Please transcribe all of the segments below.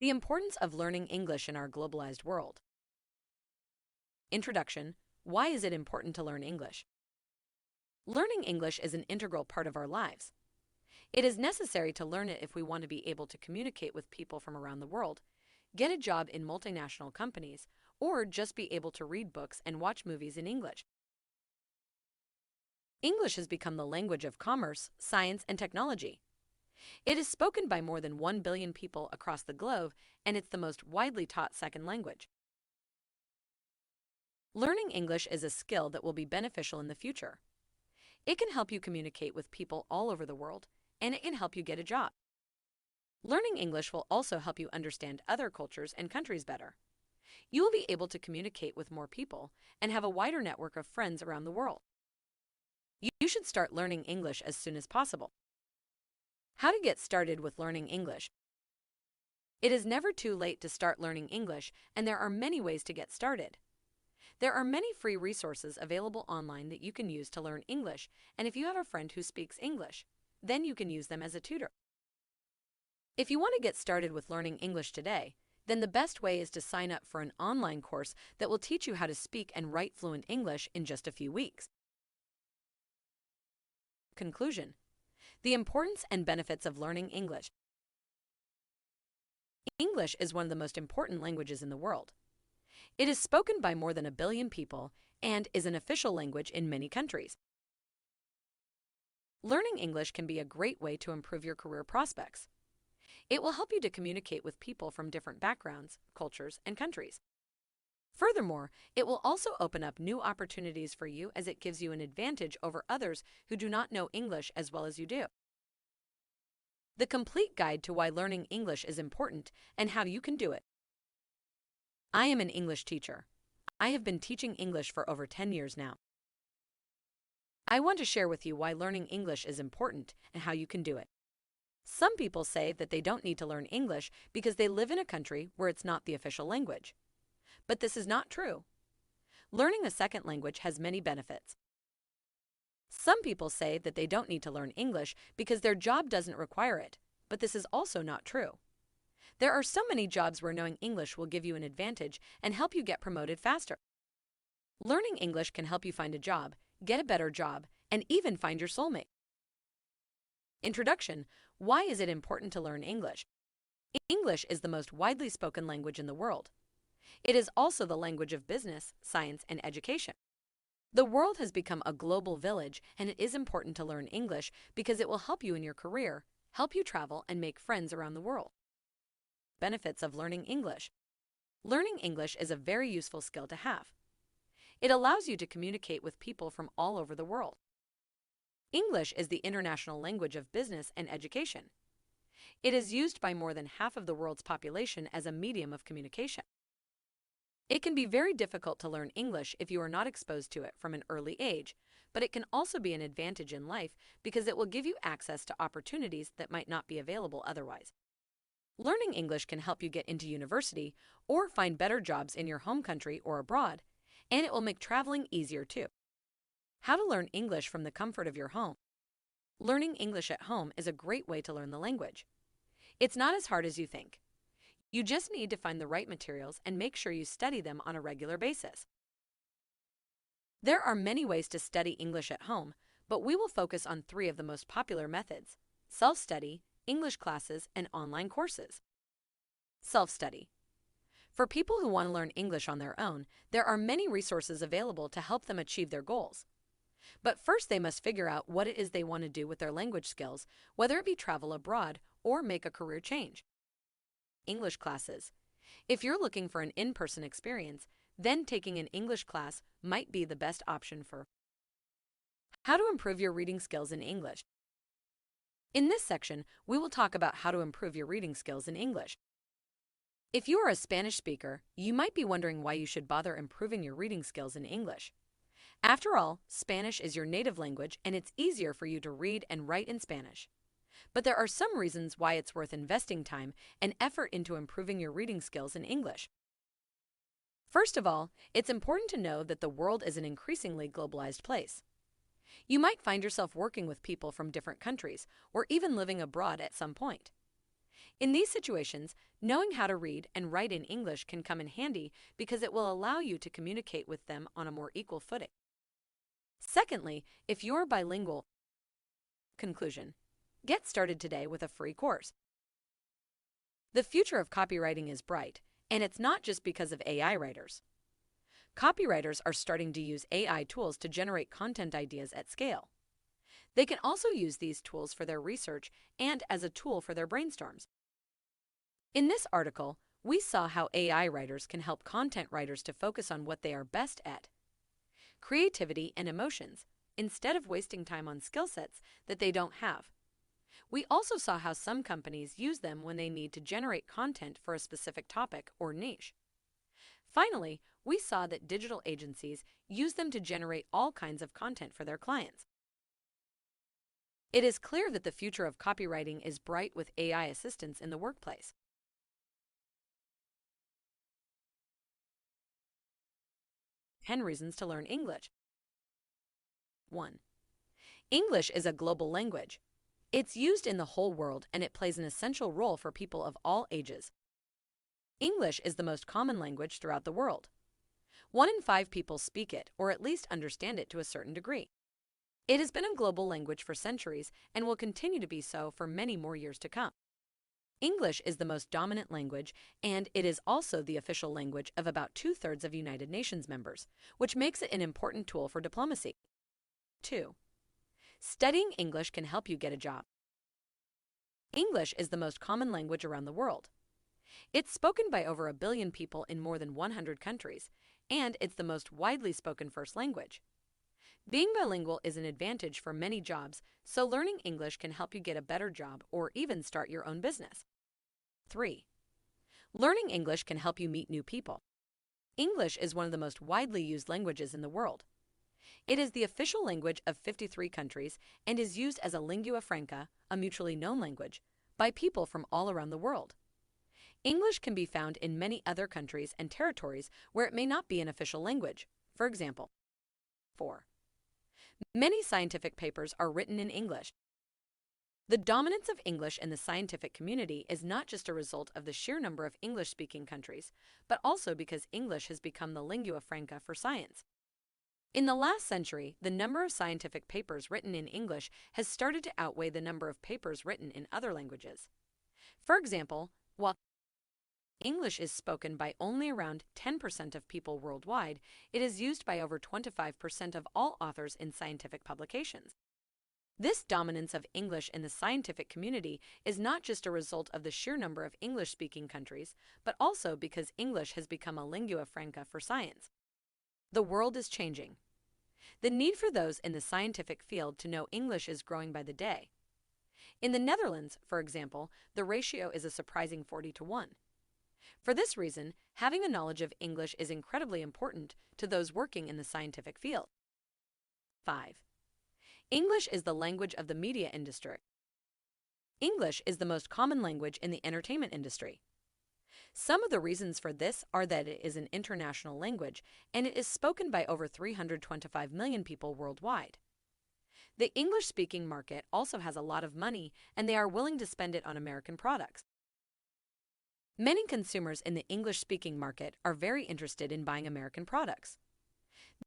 The importance of learning English in our globalized world. Introduction. Why is it important to learn English? Learning English is an integral part of our lives. It is necessary to learn it if we want to be able to communicate with people from around the world, get a job in multinational companies, or just be able to read books and watch movies in English. English has become the language of commerce, science, and technology. It is spoken by more than 1 billion people across the globe, and it's the most widely taught second language. Learning English is a skill that will be beneficial in the future. It can help you communicate with people all over the world, and it can help you get a job. Learning English will also help you understand other cultures and countries better. You will be able to communicate with more people and have a wider network of friends around the world. You should start learning English as soon as possible. How to get started with learning English. It is never too late to start learning English, and there are many ways to get started. There are many free resources available online that you can use to learn English, and if you have a friend who speaks English, then you can use them as a tutor. If you want to get started with learning English today, then the best way is to sign up for an online course that will teach you how to speak and write fluent English in just a few weeks. Conclusion. The importance and benefits of learning English. English is one of the most important languages in the world. It is spoken by more than 1 billion people and is an official language in many countries. Learning English can be a great way to improve your career prospects. It will help you to communicate with people from different backgrounds, cultures, and countries. Furthermore, it will also open up new opportunities for you as it gives you an advantage over others who do not know English as well as you do. The complete guide to why learning English is important and how you can do it. I am an English teacher. I have been teaching English for over 10 years now. I want to share with you why learning English is important and how you can do it. Some people say that they don't need to learn English because they live in a country where it's not the official language. But this is not true. Learning a second language has many benefits. Some people say that they don't need to learn English because their job doesn't require it, but this is also not true. There are so many jobs where knowing English will give you an advantage and help you get promoted faster. Learning English can help you find a job, get a better job, and even find your soulmate. Introduction. Why is it important to learn English? English is the most widely spoken language in the world. It is also the language of business, science, and education. The world has become a global village, and it is important to learn English because it will help you in your career, help you travel, and make friends around the world. Benefits of learning English. Learning English is a very useful skill to have. It allows you to communicate with people from all over the world. English is the international language of business and education. It is used by more than half of the world's population as a medium of communication. It can be very difficult to learn English if you are not exposed to it from an early age, but it can also be an advantage in life because it will give you access to opportunities that might not be available otherwise. Learning English can help you get into university or find better jobs in your home country or abroad, and it will make traveling easier too. How to learn English from the comfort of your home. Learning English at home is a great way to learn the language. It's not as hard as you think. You just need to find the right materials and make sure you study them on a regular basis. There are many ways to study English at home, but we will focus on 3 of the most popular methods: self-study, English classes, and online courses. Self-study. For people who want to learn English on their own, there are many resources available to help them achieve their goals. But first they must figure out what it is they want to do with their language skills, whether it be travel abroad or make a career change. English classes. If you're looking for an in-person experience, then taking an English class might be the best option for how to improve your reading skills in English. In this section, we will talk about how to improve your reading skills in English. If you are a Spanish speaker, you might be wondering why you should bother improving your reading skills in English. After all, Spanish is your native language and it's easier for you to read and write in Spanish. But there are some reasons why it's worth investing time and effort into improving your reading skills in English. First of all, it's important to know that the world is an increasingly globalized place. You might find yourself working with people from different countries or even living abroad at some point. In these situations, knowing how to read and write in English can come in handy because it will allow you to communicate with them on a more equal footing. Secondly, if you're bilingual, conclusion, get started today with a free course. The future of copywriting is bright, and it's not just because of AI writers. Copywriters are starting to use AI tools to generate content ideas at scale. They can also use these tools for their research and as a tool for their brainstorms. In this article, we saw how AI writers can help content writers to focus on what they are best at, creativity and emotions, instead of wasting time on skill sets that they don't have. We also saw how some companies use them when they need to generate content for a specific topic or niche. Finally, we saw that digital agencies use them to generate all kinds of content for their clients. It is clear that the future of copywriting is bright with AI assistance in the workplace. 10 reasons to learn English. 1. English is a global language. It's used in the whole world and it plays an essential role for people of all ages. English is the most common language throughout the world. 1 in 5 people speak it or at least understand it to a certain degree. It has been a global language for centuries and will continue to be so for many more years to come. English is the most dominant language, and it is also the official language of about 2/3 of United Nations members, which makes it an important tool for diplomacy. 2. Studying English can help you get a job. English is the most common language around the world. It's spoken by over 1 billion people in more than 100 countries, and it's the most widely spoken first language. Being bilingual is an advantage for many jobs, so learning English can help you get a better job or even start your own business. 3. Learning English can help you meet new people. English is one of the most widely used languages in the world. It is the official language of 53 countries and is used as a lingua franca, a mutually known language, by people from all around the world. English can be found in many other countries and territories where it may not be an official language. For example, 4. Many scientific papers are written in English. The dominance of English in the scientific community is not just a result of the sheer number of English-speaking countries, but also because English has become the lingua franca for science. In the last century, the number of scientific papers written in English has started to outweigh the number of papers written in other languages. For example, while English is spoken by only around 10% of people worldwide, it is used by over 25% of all authors in scientific publications. This dominance of English in the scientific community is not just a result of the sheer number of English-speaking countries, but also because English has become a lingua franca for science. The world is changing. The need for those in the scientific field to know English is growing by the day. In the Netherlands, for example, the ratio is a surprising 40-1. For this reason, having a knowledge of English is incredibly important to those working in the scientific field. 5. English is the language of the media industry. English is the most common language in the entertainment industry. Some of the reasons for this are that it is an international language and it is spoken by over 325 million people worldwide. The English-speaking market also has a lot of money and they are willing to spend it on American products. Many consumers in the English-speaking market are very interested in buying American products.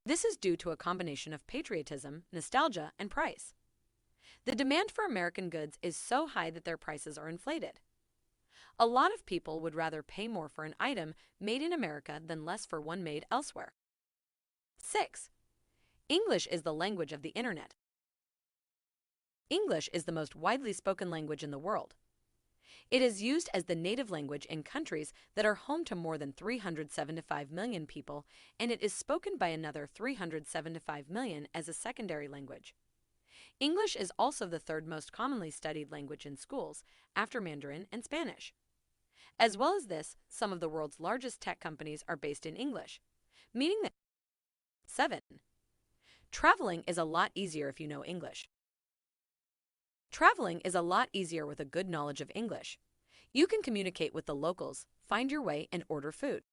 This is due to a combination of patriotism, nostalgia, and price. The demand for American goods is so high that their prices are inflated. A lot of people would rather pay more for an item made in America than less for one made elsewhere. 6. English is the language of the Internet. English is the most widely spoken language in the world. It is used as the native language in countries that are home to more than 375 million people, and it is spoken by another 375 million as a secondary language. English is also the third most commonly studied language in schools, after Mandarin and Spanish. As well as this, some of the world's largest tech companies are based in English, meaning that 7. Traveling is a lot easier if you know English. Traveling is a lot easier with a good knowledge of English. You can communicate with the locals, find your way, and order food.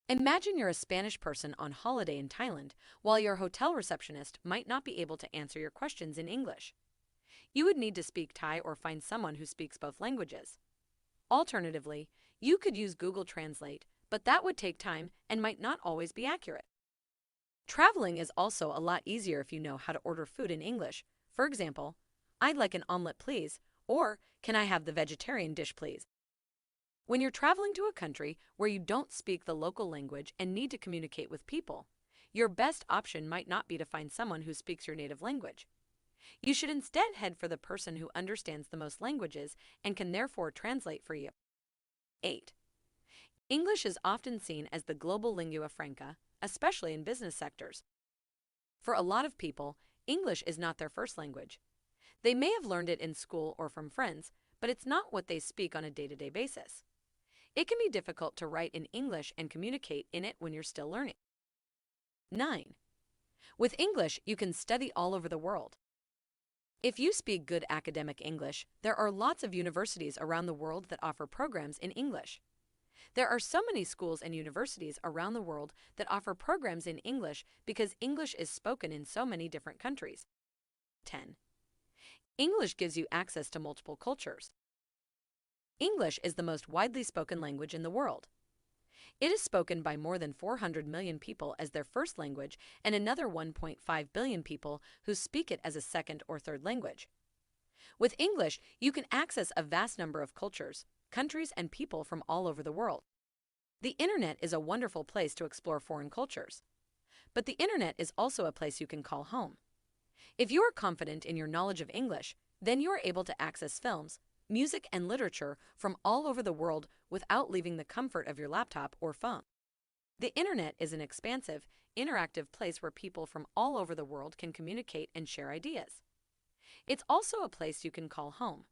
Imagine you're a Spanish person on holiday in Thailand, while your hotel receptionist might not be able to answer your questions in English. You would need to speak Thai or find someone who speaks both languages. Alternatively, you could use Google Translate, but that would take time and might not always be accurate. Traveling is also a lot easier if you know how to order food in English. For example, "I'd like an omelet, please," or "Can I have the vegetarian dish, please?" When you're traveling to a country where you don't speak the local language and need to communicate with people, your best option might not be to find someone who speaks your native language. You should instead head for the person who understands the most languages and can therefore translate for you. 8. English is often seen as the global lingua franca, especially in business sectors. For a lot of people, English is not their first language. They may have learned it in school or from friends, but it's not what they speak on a day-to-day basis. It can be difficult to write in English and communicate in it when you're still learning. 9. With English, you can study all over the world. If you speak good academic English, there are lots of universities around the world that offer programs in English. There are so many schools and universities around the world that offer programs in English because English is spoken in so many different countries. 10. English gives you access to multiple cultures. English is the most widely spoken language in the world. It is spoken by more than 400 million people as their first language and another 1.5 billion people who speak it as a second or third language. With English, you can access a vast number of cultures, countries, and people from all over the world. The internet is a wonderful place to explore foreign cultures. But the internet is also a place you can call home. If you are confident in your knowledge of English, then you are able to access films, music, and literature from all over the world without leaving the comfort of your laptop or phone. The internet is an expansive, interactive place where people from all over the world can communicate and share ideas. It's also a place you can call home.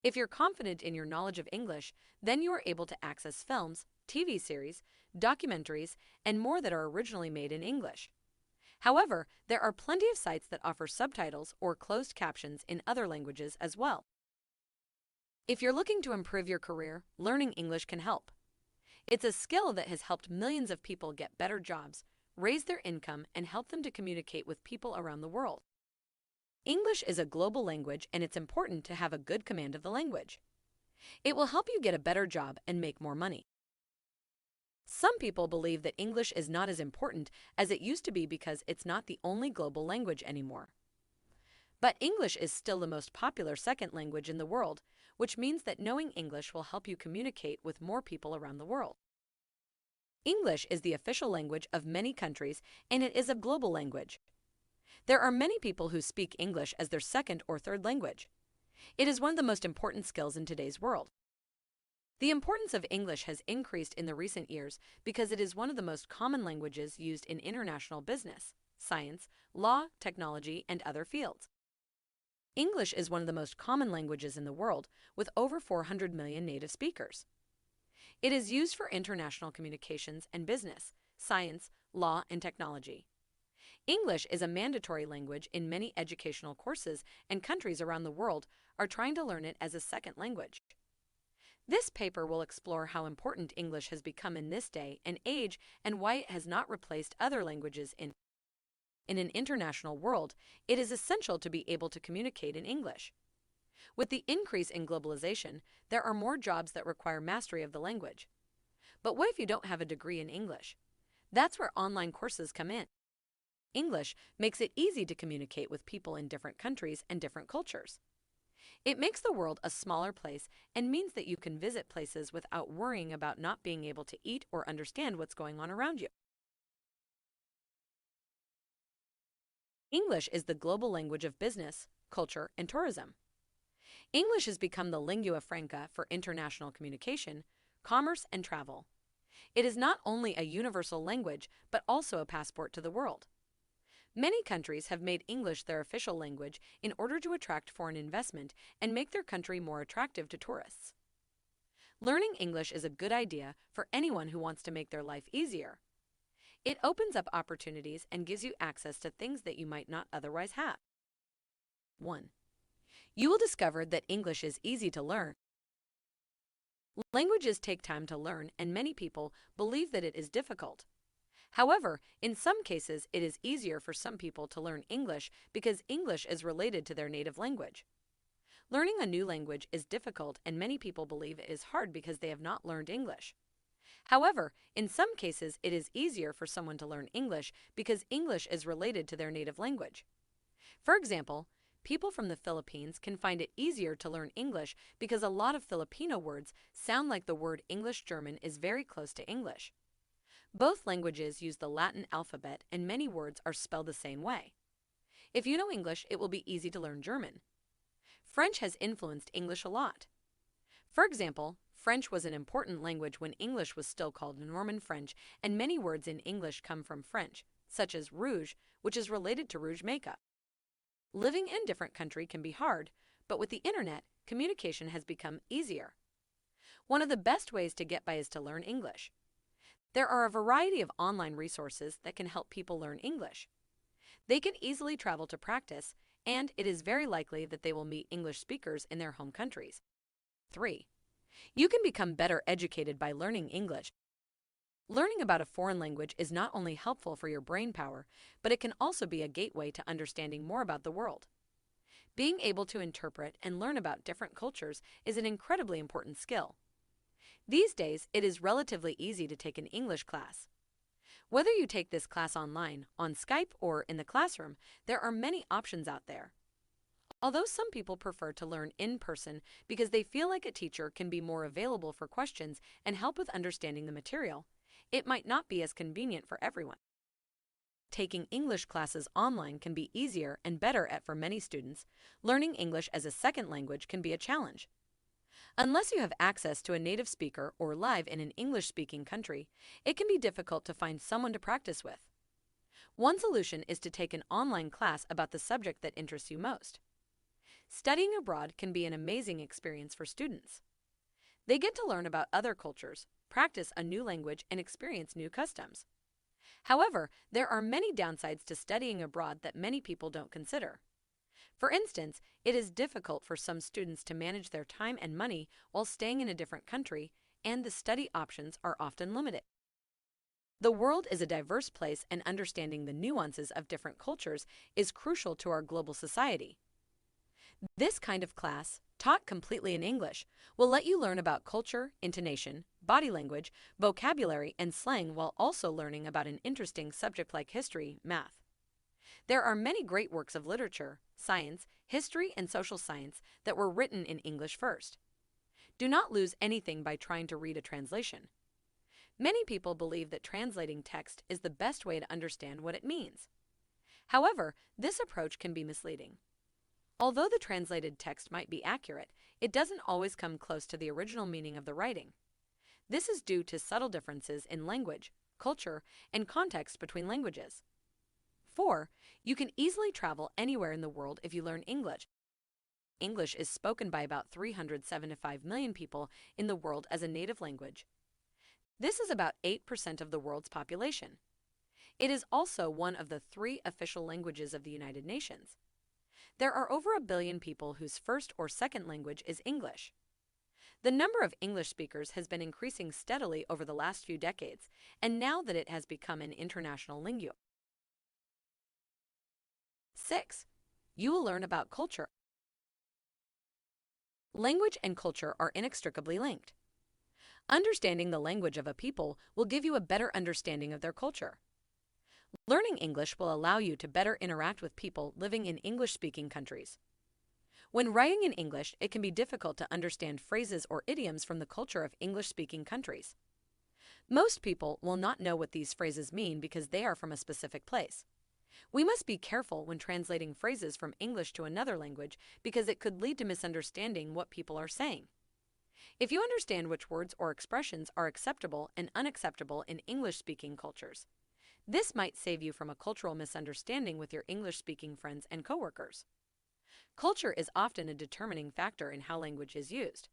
If you're confident in your knowledge of English, then you are able to access films, TV series, documentaries, and more that are originally made in English. However, there are plenty of sites that offer subtitles or closed captions in other languages as well. If you're looking to improve your career, learning English can help. It's a skill that has helped millions of people get better jobs, raise their income, and help them to communicate with people around the world. English is a global language, and it's important to have a good command of the language. It will help you get a better job and make more money. Some people believe that English is not as important as it used to be because it's not the only global language anymore. But English is still the most popular second language in the world, which means that knowing English will help you communicate with more people around the world. English is the official language of many countries, and it is a global language. There are many people who speak English as their second or third language. It is one of the most important skills in today's world. The importance of English has increased in the recent years because it is one of the most common languages used in international business, science, law, technology, and other fields. English is one of the most common languages in the world, with over 400 million native speakers. It is used for international communications and business, science, law, and technology. English is a mandatory language in many educational courses, and countries around the world are trying to learn it as a second language. This paper will explore how important English has become in this day and age and why it has not replaced other languages in an international world. It is essential to be able to communicate in English. With the increase in globalization, there are more jobs that require mastery of the language. But what if you don't have a degree in English? That's where online courses come in. English makes it easy to communicate with people in different countries and different cultures. It makes the world a smaller place and means that you can visit places without worrying about not being able to eat or understand what's going on around you. English is the global language of business, culture, and tourism. English has become the lingua franca for international communication, commerce, and travel. It is not only a universal language, but also a passport to the world. Many countries have made English their official language in order to attract foreign investment and make their country more attractive to tourists. Learning English is a good idea for anyone who wants to make their life easier. It opens up opportunities and gives you access to things that you might not otherwise have. 1. You will discover that English is easy to learn. Languages take time to learn, and many people believe that it is difficult. However, in some cases, it is easier for some people to learn English because English is related to their native language. Learning a new language is difficult, and many people believe it is hard because they have not learned English. However, in some cases, it is easier for someone to learn English because English is related to their native language. For example, people from the Philippines can find it easier to learn English because a lot of Filipino words sound like the word English. German is very close to English. Both languages use the Latin alphabet, and many words are spelled the same way. If you know English, it will be easy to learn German. French has influenced English a lot. For example, French was an important language when English was still called Norman French, and many words in English come from French, such as rouge, which is related to rouge makeup. Living in a different country can be hard, but with the internet, communication has become easier. One of the best ways to get by is to learn English. There are a variety of online resources that can help people learn English. They can easily travel to practice, and it is very likely that they will meet English speakers in their home countries. 3. You can become better educated by learning English. Learning about a foreign language is not only helpful for your brain power, but it can also be a gateway to understanding more about the world. Being able to interpret and learn about different cultures is an incredibly important skill. These days, it is relatively easy to take an English class. Whether you take this class online, on Skype, or in the classroom, there are many options out there. Although some people prefer to learn in person because they feel like a teacher can be more available for questions and help with understanding the material, it might not be as convenient for everyone. Taking English classes online can be easier and better for many students. Learning English as a second language can be a challenge. Unless you have access to a native speaker or live in an English-speaking country, it can be difficult to find someone to practice with. One solution is to take an online class about the subject that interests you most. Studying abroad can be an amazing experience for students. They get to learn about other cultures, practice a new language, and experience new customs. However, there are many downsides to studying abroad that many people don't consider. For instance, it is difficult for some students to manage their time and money while staying in a different country, and the study options are often limited. The world is a diverse place, and understanding the nuances of different cultures is crucial to our global society. This kind of class, taught completely in English, will let you learn about culture, intonation, body language, vocabulary, and slang while also learning about an interesting subject like history, math. There are many great works of literature, science, history, and social science that were written in English first. Do not lose anything by trying to read a translation. Many people believe that translating text is the best way to understand what it means. However, this approach can be misleading. Although the translated text might be accurate, it doesn't always come close to the original meaning of the writing. This is due to subtle differences in language, culture, and context between languages. 4. You can easily travel anywhere in the world if you learn English. English is spoken by about 375 million people in the world as a native language. This is about 8% of the world's population. It is also one of the 3 official languages of the United Nations. There are over 1 billion people whose first or second language is English. The number of English speakers has been increasing steadily over the last few decades, and now that it has become an international lingua. 6. You will learn about culture. Language and culture are inextricably linked. Understanding the language of a people will give you a better understanding of their culture. Learning English will allow you to better interact with people living in English-speaking countries. When writing in English, it can be difficult to understand phrases or idioms from the culture of English-speaking countries. Most people will not know what these phrases mean because they are from a specific place. We must be careful when translating phrases from English to another language because it could lead to misunderstanding what people are saying. If you understand which words or expressions are acceptable and unacceptable in English-speaking cultures, this might save you from a cultural misunderstanding with your English-speaking friends and coworkers. Culture is often a determining factor in how language is used.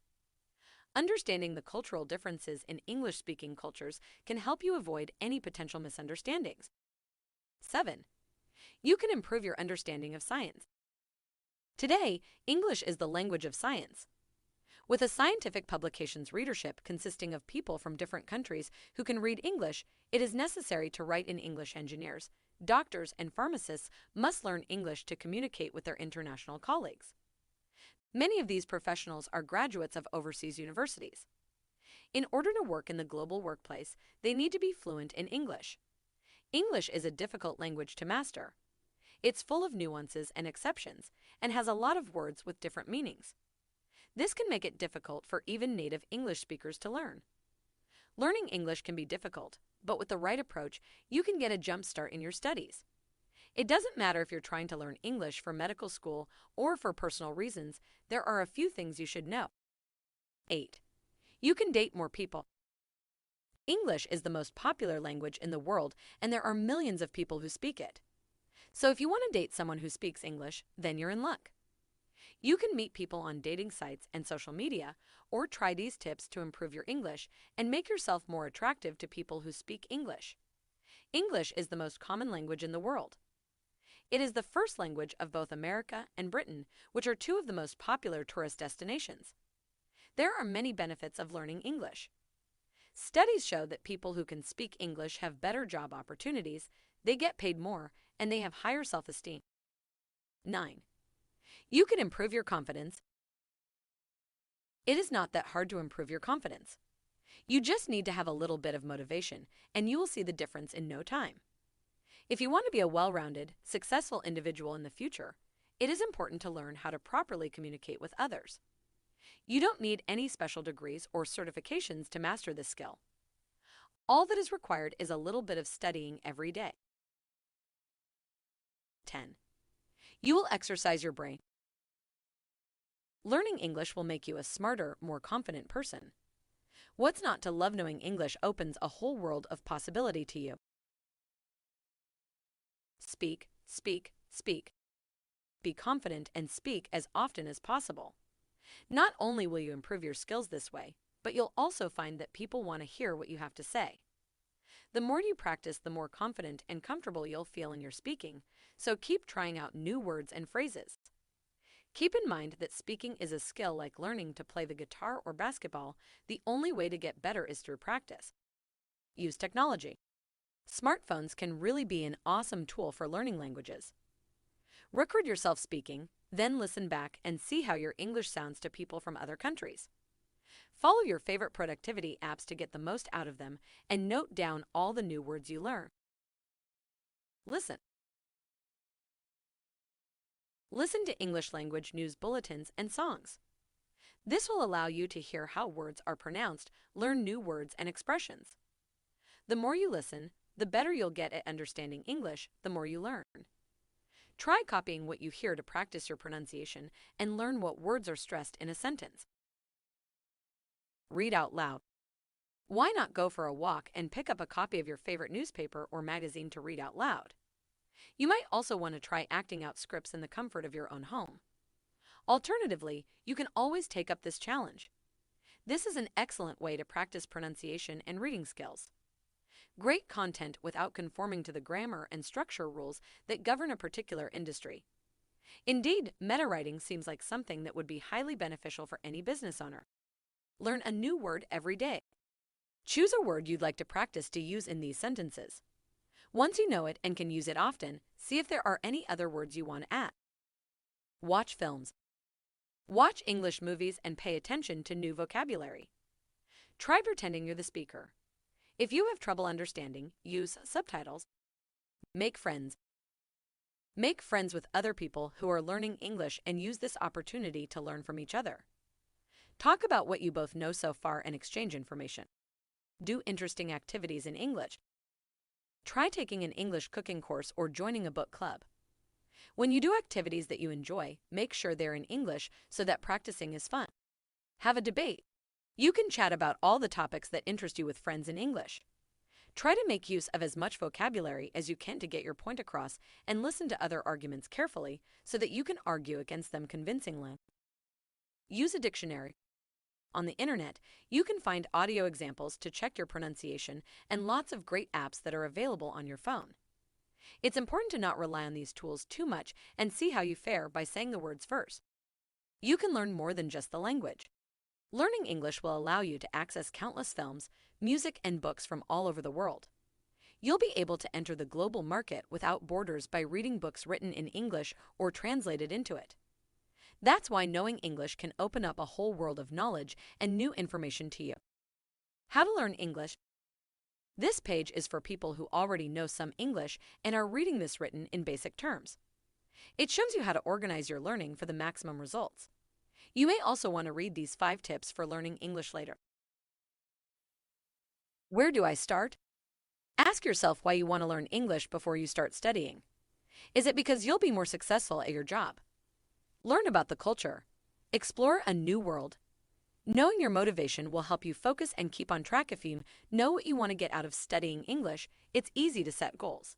Understanding the cultural differences in English-speaking cultures can help you avoid any potential misunderstandings. 7. You can improve your understanding of science. Today, English is the language of science. With a scientific publications readership consisting of people from different countries who can read English, it is necessary to write in English. Engineers, doctors, and pharmacists must learn English to communicate with their international colleagues. Many of these professionals are graduates of overseas universities. In order to work in the global workplace, they need to be fluent in English. English is a difficult language to master. It's full of nuances and exceptions and has a lot of words with different meanings. This can make it difficult for even native English speakers to learn. Learning English can be difficult, but with the right approach, you can get a jump start in your studies. It doesn't matter if you're trying to learn English for medical school or for personal reasons, there are a few things you should know. 8. You can date more people. English is the most popular language in the world, and there are millions of people who speak it. So if you want to date someone who speaks English, then you're in luck. You can meet people on dating sites and social media, or try these tips to improve your English and make yourself more attractive to people who speak English. English is the most common language in the world. It is the first language of both America and Britain, which are two of the most popular tourist destinations. There are many benefits of learning English. Studies show that people who can speak English have better job opportunities, they get paid more, and they have higher self-esteem. 9. You can improve your confidence. It is not that hard to improve your confidence. You just need to have a little bit of motivation, and you will see the difference in no time. If you want to be a well-rounded, successful individual in the future, it is important to learn how to properly communicate with others. You don't need any special degrees or certifications to master this skill. All that is required is a little bit of studying every day. 10. You will exercise your brain. Learning English will make you a smarter, more confident person. What's not to love? Knowing English opens a whole world of possibility to you. Speak, speak, speak. Be confident and speak as often as possible. Not only will you improve your skills this way, but you'll also find that people want to hear what you have to say. The more you practice, the more confident and comfortable you'll feel in your speaking, so keep trying out new words and phrases. Keep in mind that speaking is a skill like learning to play the guitar or basketball. The only way to get better is through practice. Use technology. Smartphones can really be an awesome tool for learning languages. Record yourself speaking, then listen back and see how your English sounds to people from other countries. Follow your favorite productivity apps to get the most out of them and note down all the new words you learn. Listen. Listen to English language news bulletins and songs. This will allow you to hear how words are pronounced, learn new words and expressions. The more you listen, the better you'll get at understanding English, the more you learn. Try copying what you hear to practice your pronunciation and learn what words are stressed in a sentence. Read out loud. Why not go for a walk and pick up a copy of your favorite newspaper or magazine to read out loud? You might also want to try acting out scripts in the comfort of your own home. Alternatively, you can always take up this challenge. This is an excellent way to practice pronunciation and reading skills. Great content without conforming to the grammar and structure rules that govern a particular industry. Indeed, meta writing seems like something that would be highly beneficial for any business owner. Learn a new word every day. Choose a word you'd like to practice to use in these sentences. Once you know it and can use it often, see if there are any other words you want to add. Watch films. Watch English movies and pay attention to new vocabulary. Try pretending you're the speaker. If you have trouble understanding, use subtitles. Make friends. Make friends with other people who are learning English and use this opportunity to learn from each other. Talk about what you both know so far and exchange information. Do interesting activities in English. Try taking an English cooking course or joining a book club. When you do activities that you enjoy, make sure they're in English so that practicing is fun. Have a debate. You can chat about all the topics that interest you with friends in English. Try to make use of as much vocabulary as you can to get your point across and listen to other arguments carefully so that you can argue against them convincingly. Use a dictionary. On the internet, you can find audio examples to check your pronunciation and lots of great apps that are available on your phone. It's important to not rely on these tools too much and see how you fare by saying the words first. You can learn more than just the language. Learning English will allow you to access countless films, music, and books from all over the world. You'll be able to enter the global market without borders by reading books written in English or translated into it. That's why knowing English can open up a whole world of knowledge and new information to you. How to learn English. This page is for people who already know some English and are reading this written in basic terms. It shows you how to organize your learning for the maximum results. You may also want to read these 5 tips for learning English later. Where do I start? Ask yourself why you want to learn English before you start studying. Is it because you'll be more successful at your job? Learn about the culture. Explore a new world. Knowing your motivation will help you focus and keep on track. If you know what you want to get out of studying English, it's easy to set goals.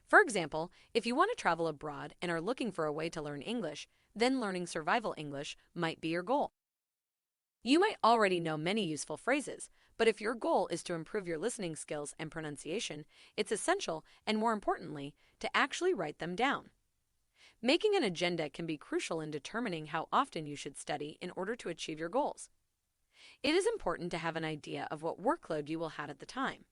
For example, if you want to travel abroad and are looking for a way to learn English, then learning survival English might be your goal. You might already know many useful phrases, but if your goal is to improve your listening skills and pronunciation, it's essential, and more importantly, to actually write them down. Making an agenda can be crucial in determining how often you should study in order to achieve your goals. It is important to have an idea of what workload you will have at the time.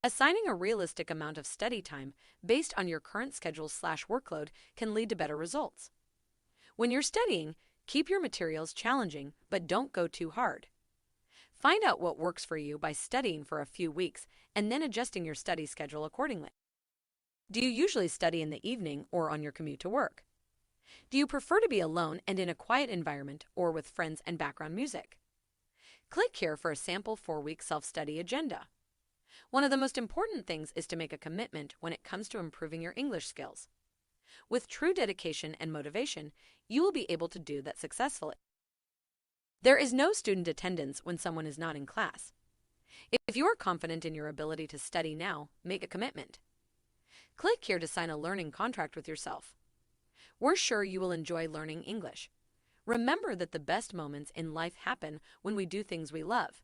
Assigning a realistic amount of study time based on your current schedule/workload can lead to better results. When you're studying, keep your materials challenging, but don't go too hard. Find out what works for you by studying for a few weeks and then adjusting your study schedule accordingly. Do you usually study in the evening or on your commute to work? Do you prefer to be alone and in a quiet environment or with friends and background music? Click here for a sample 4-week self-study agenda. One of the most important things is to make a commitment when it comes to improving your English skills. With true dedication and motivation, you will be able to do that successfully. There is no student attendance when someone is not in class. If you are confident in your ability to study now, make a commitment. Click here to sign a learning contract with yourself. We're sure you will enjoy learning English. Remember that the best moments in life happen when we do things we love.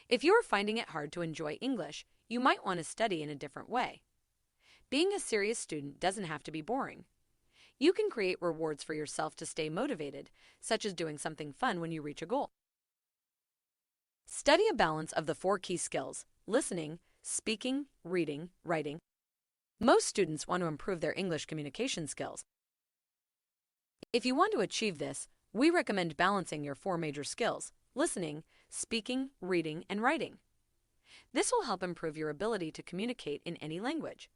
If you are finding it hard to enjoy English, you might want to study in a different way. Being a serious student doesn't have to be boring. You can create rewards for yourself to stay motivated, such as doing something fun when you reach a goal. Study a balance of the 4 key skills: listening, speaking, reading, writing. Most students want to improve their English communication skills. If you want to achieve this, we recommend balancing your 4 major skills: listening, speaking, reading, and writing. This will help improve your ability to communicate in any language.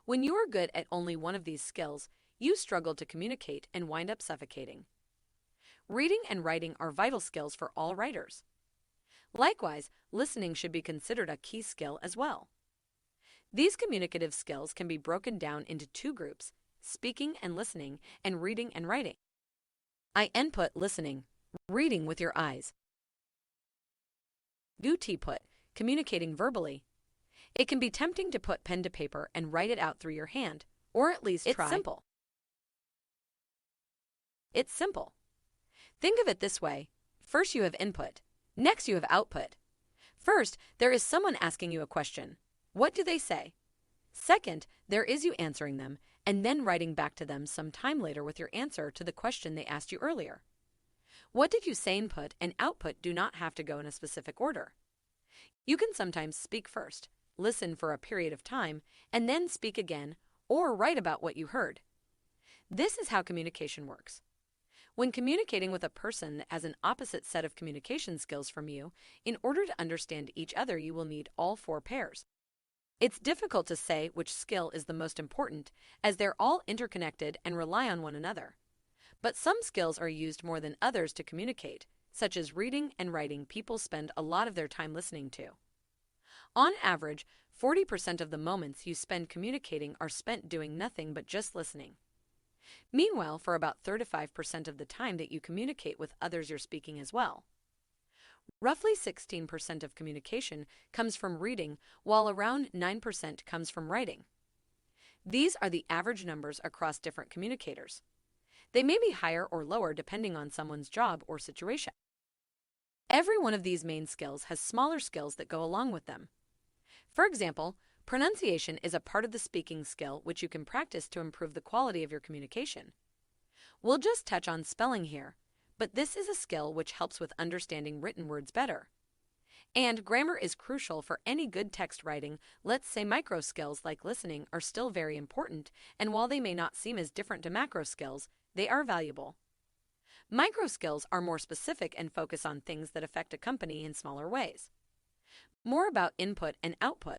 When you are good at only one of these skills, you struggle to communicate and wind up suffocating. Reading and writing are vital skills for all writers. Likewise, listening should be considered a key skill as well. These communicative skills can be broken down into 2 groups: speaking and listening, and reading and writing. I input listening, reading with your eyes. Output, communicating verbally. It can be tempting to put pen to paper and write it out through your hand, or at least try. It's simple. Think of it this way. First you have input. Next you have output. First, there is someone asking you a question. What do they say? Second, there is you answering them, and then writing back to them some time later with your answer to the question they asked you earlier. What did you say? Input and output do not have to go in a specific order. You can sometimes speak first, listen for a period of time, and then speak again, or write about what you heard. This is how communication works. When communicating with a person that has an opposite set of communication skills from you, in order to understand each other, you will need all 4 pairs. It's difficult to say which skill is the most important, as they're all interconnected and rely on one another. But some skills are used more than others to communicate, such as reading and writing. People spend a lot of their time listening to. On average, 40% of the moments you spend communicating are spent doing nothing but just listening. Meanwhile, for about 35% of the time that you communicate with others, you're speaking as well. Roughly 16% of communication comes from reading, while around 9% comes from writing. These are the average numbers across different communicators. They may be higher or lower depending on someone's job or situation. Every one of these main skills has smaller skills that go along with them. For example, pronunciation is a part of the speaking skill which you can practice to improve the quality of your communication. We'll just touch on spelling here, but this is a skill which helps with understanding written words better. And grammar is crucial for any good text writing. Let's say micro skills like listening are still very important, and while they may not seem as different to macro skills, they are valuable. Micro skills are more specific and focus on things that affect a company in smaller ways. More about input and output.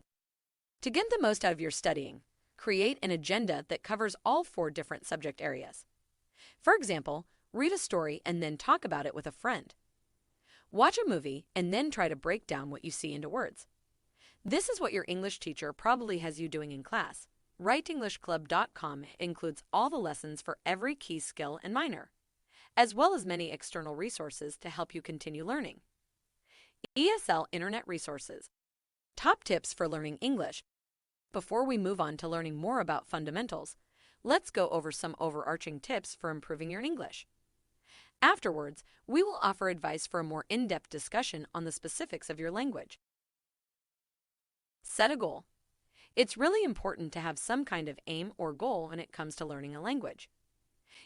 To get the most out of your studying, create an agenda that covers all 4 different subject areas. For example, read a story and then talk about it with a friend. Watch a movie and then try to break down what you see into words. This is what your English teacher probably has you doing in class. WriteEnglishClub.com includes all the lessons for every key skill and minor, as well as many external resources to help you continue learning. ESL Internet Resources. Top tips for learning English. Before we move on to learning more about fundamentals, let's go over some overarching tips for improving your English. Afterwards, we will offer advice for a more in-depth discussion on the specifics of your language. Set a goal. It's really important to have some kind of aim or goal when it comes to learning a language.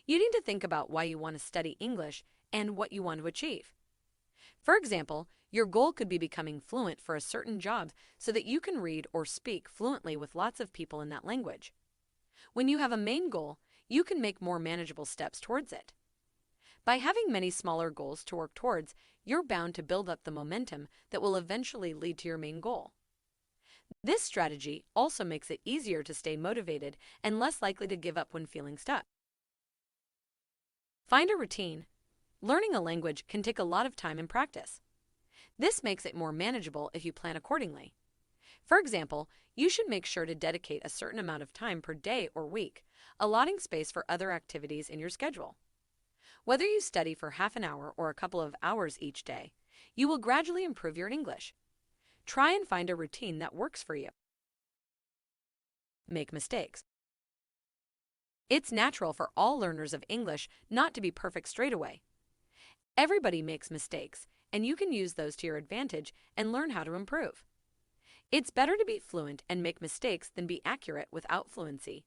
You need to think about why you want to study English and what you want to achieve. For example, your goal could be becoming fluent for a certain job so that you can read or speak fluently with lots of people in that language. When you have a main goal, you can make more manageable steps towards it. By having many smaller goals to work towards, you're bound to build up the momentum that will eventually lead to your main goal. This strategy also makes it easier to stay motivated and less likely to give up when feeling stuck. Find a routine. Learning a language can take a lot of time and practice. This makes it more manageable if you plan accordingly. For example, you should make sure to dedicate a certain amount of time per day or week, allotting space for other activities in your schedule. Whether you study for half an hour or a couple of hours each day, you will gradually improve your English. Try and find a routine that works for you. Make mistakes. It's natural for all learners of English not to be perfect straight away. Everybody makes mistakes, and you can use those to your advantage and learn how to improve. It's better to be fluent and make mistakes than be accurate without fluency.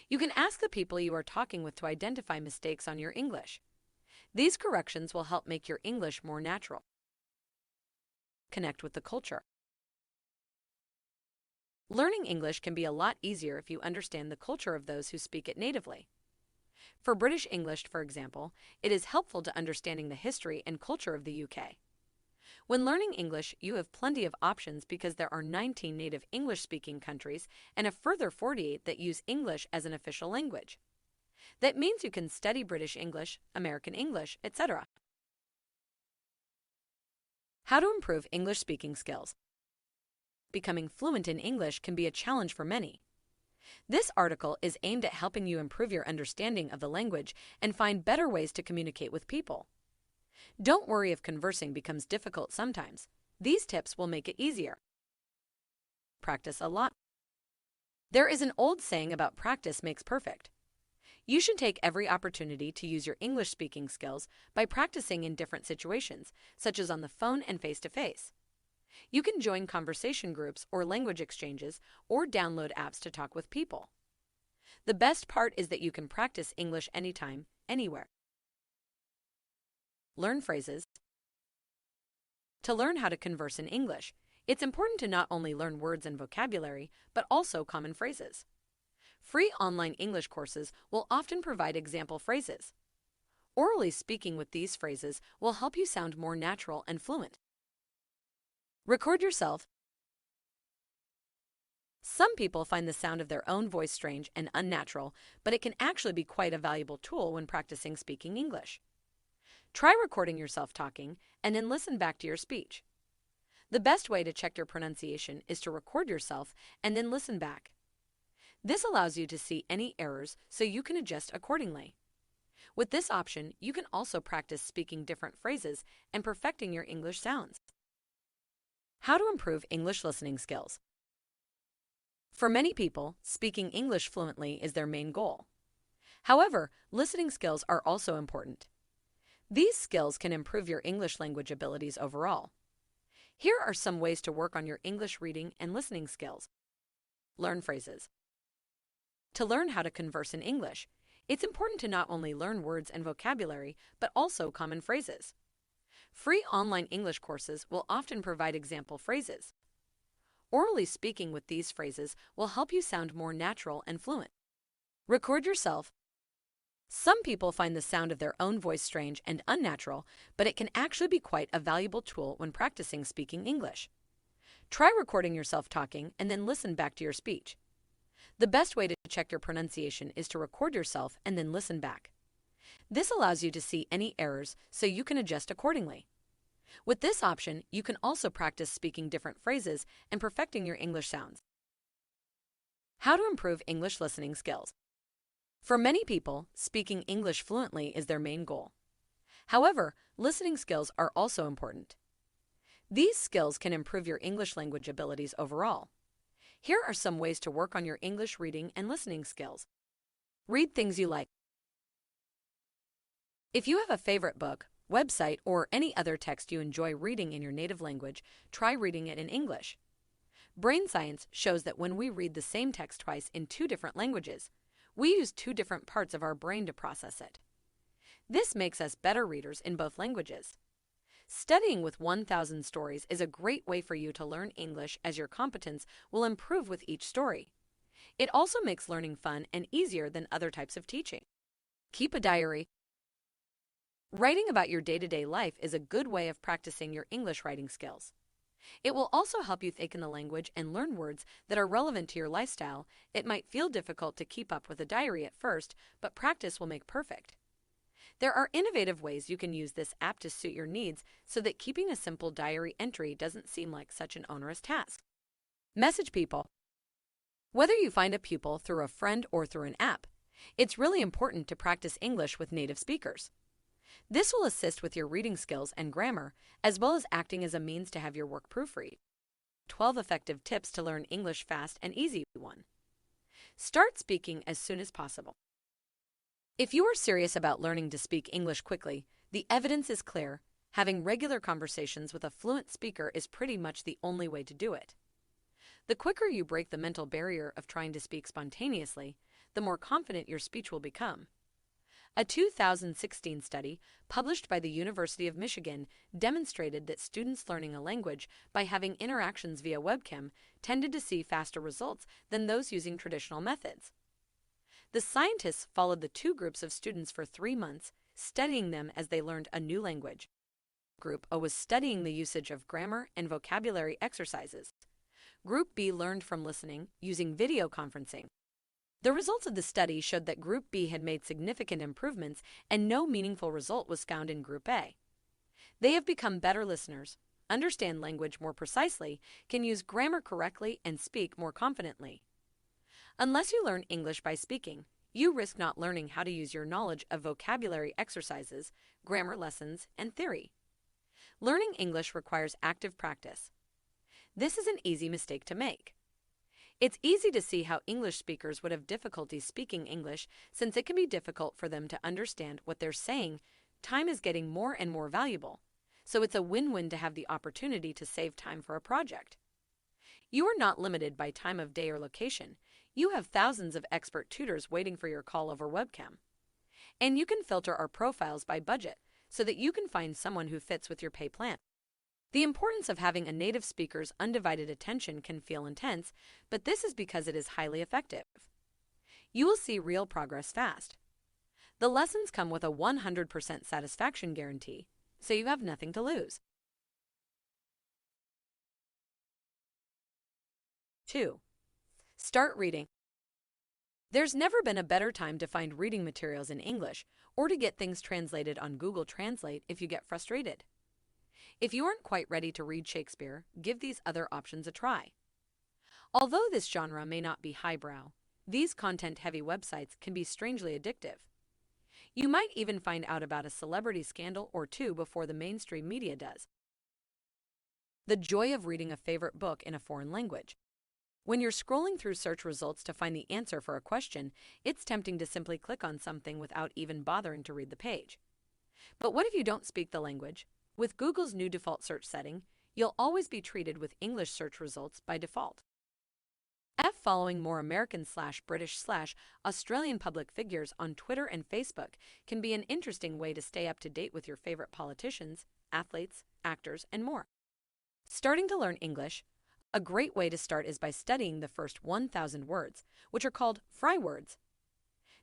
You can ask the people you are talking with to identify mistakes on your English. These corrections will help make your English more natural. Connect with the culture. Learning English can be a lot easier if you understand the culture of those who speak it natively. For British English, for example, it is helpful to understanding the history and culture of the UK. When learning English, you have plenty of options because there are 19 native English-speaking countries and a further 48 that use English as an official language. That means you can study British English, American English, etc. How to improve English speaking skills. Becoming fluent in English can be a challenge for many. This article is aimed at helping you improve your understanding of the language and find better ways to communicate with people. Don't worry if conversing becomes difficult sometimes. These tips will make it easier. Practice a lot. There is an old saying about practice makes perfect. You should take every opportunity to use your English speaking skills by practicing in different situations, such as on the phone and face-to-face. You can join conversation groups or language exchanges or download apps to talk with people. The best part is that you can practice English anytime, anywhere. Learn phrases. To learn how to converse in English, it's important to not only learn words and vocabulary, but also common phrases. Free online English courses will often provide example phrases. Orally speaking with these phrases will help you sound more natural and fluent. Record yourself. Some people find the sound of their own voice strange and unnatural, but it can actually be quite a valuable tool when practicing speaking English. Try recording yourself talking and then listen back to your speech. The best way to check your pronunciation is to record yourself and then listen back. This allows you to see any errors so you can adjust accordingly. With this option, you can also practice speaking different phrases and perfecting your English sounds. How to improve English listening skills. For many people, speaking English fluently is their main goal. However, listening skills are also important. These skills can improve your English language abilities overall. Here are some ways to work on your English reading and listening skills. Learn phrases. To learn how to converse in English, it's important to not only learn words and vocabulary, but also common phrases. Free online English courses will often provide example phrases. Orally speaking with these phrases will help you sound more natural and fluent. Record yourself. Some people find the sound of their own voice strange and unnatural, but it can actually be quite a valuable tool when practicing speaking English. Try recording yourself talking and then listen back to your speech. The best way to check your pronunciation is to record yourself and then listen back. This allows you to see any errors so you can adjust accordingly. With this option, you can also practice speaking different phrases and perfecting your English sounds. How to improve English listening skills. For many people, speaking English fluently is their main goal. However, listening skills are also important. These skills can improve your English language abilities overall. Here are some ways to work on your English reading and listening skills. Read things you like. If you have a favorite book, website, or any other text you enjoy reading in your native language, try reading it in English. Brain science shows that when we read the same text twice in two different languages, we use two different parts of our brain to process it. This makes us better readers in both languages. Studying with 1,000 stories is a great way for you to learn English, as your competence will improve with each story. It also makes learning fun and easier than other types of teaching. Keep a diary. Writing about your day-to-day life is a good way of practicing your English writing skills. It will also help you think in the language and learn words that are relevant to your lifestyle. It might feel difficult to keep up with a diary at first, but practice will make perfect. There are innovative ways you can use this app to suit your needs so that keeping a simple diary entry doesn't seem like such an onerous task. Message people. Whether you find a pupil through a friend or through an app, it's really important to practice English with native speakers. This will assist with your reading skills and grammar, as well as acting as a means to have your work proofread. 12 effective tips to learn English fast and easy. 1. Start speaking as soon as possible. If you are serious about learning to speak English quickly, the evidence is clear. Having regular conversations with a fluent speaker is pretty much the only way to do it. The quicker you break the mental barrier of trying to speak spontaneously, the more confident your speech will become. A 2016 study published by the University of Michigan demonstrated that students learning a language by having interactions via webcam tended to see faster results than those using traditional methods. The scientists followed the two groups of students for 3 months, studying them as they learned a new language. Group A was studying the usage of grammar and vocabulary exercises. Group B learned from listening using video conferencing. The results of the study showed that Group B had made significant improvements and no meaningful result was found in Group A. They have become better listeners, understand language more precisely, can use grammar correctly, and speak more confidently. Unless you learn English by speaking, you risk not learning how to use your knowledge of vocabulary exercises, grammar lessons, and theory. Learning English requires active practice. This is an easy mistake to make. It's easy to see how English speakers would have difficulty speaking English since it can be difficult for them to understand what they're saying. Time is getting more and more valuable, so it's a win-win to have the opportunity to save time for a project. You are not limited by time of day or location. You have thousands of expert tutors waiting for your call over webcam. And you can filter our profiles by budget so that you can find someone who fits with your pay plan. The importance of having a native speaker's undivided attention can feel intense, but this is because it is highly effective. You will see real progress fast. The lessons come with a 100% satisfaction guarantee, so you have nothing to lose. 2. Start reading. There's never been a better time to find reading materials in English or to get things translated on Google Translate if you get frustrated. If you aren't quite ready to read Shakespeare, give these other options a try. Although this genre may not be highbrow, these content-heavy websites can be strangely addictive. You might even find out about a celebrity scandal or two before the mainstream media does. The joy of reading a favorite book in a foreign language. When you're scrolling through search results to find the answer for a question, it's tempting to simply click on something without even bothering to read the page. But what if you don't speak the language? With Google's new default search setting, you'll always be treated with English search results by default. Following more American/British/Australian public figures on Twitter and Facebook can be an interesting way to stay up to date with your favorite politicians, athletes, actors, and more. Starting to learn English. A great way to start is by studying the first 1,000 words, which are called fry words.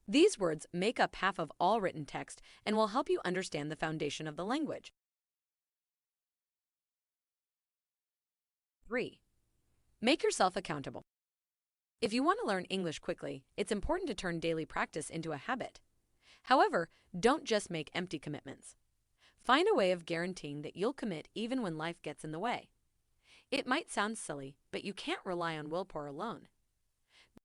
These words make up half of all written text and will help you understand the foundation of the language. 3. Make yourself accountable. If you want to learn English quickly, it's important to turn daily practice into a habit. However, don't just make empty commitments. Find a way of guaranteeing that you'll commit even when life gets in the way. It might sound silly, but you can't rely on willpower alone.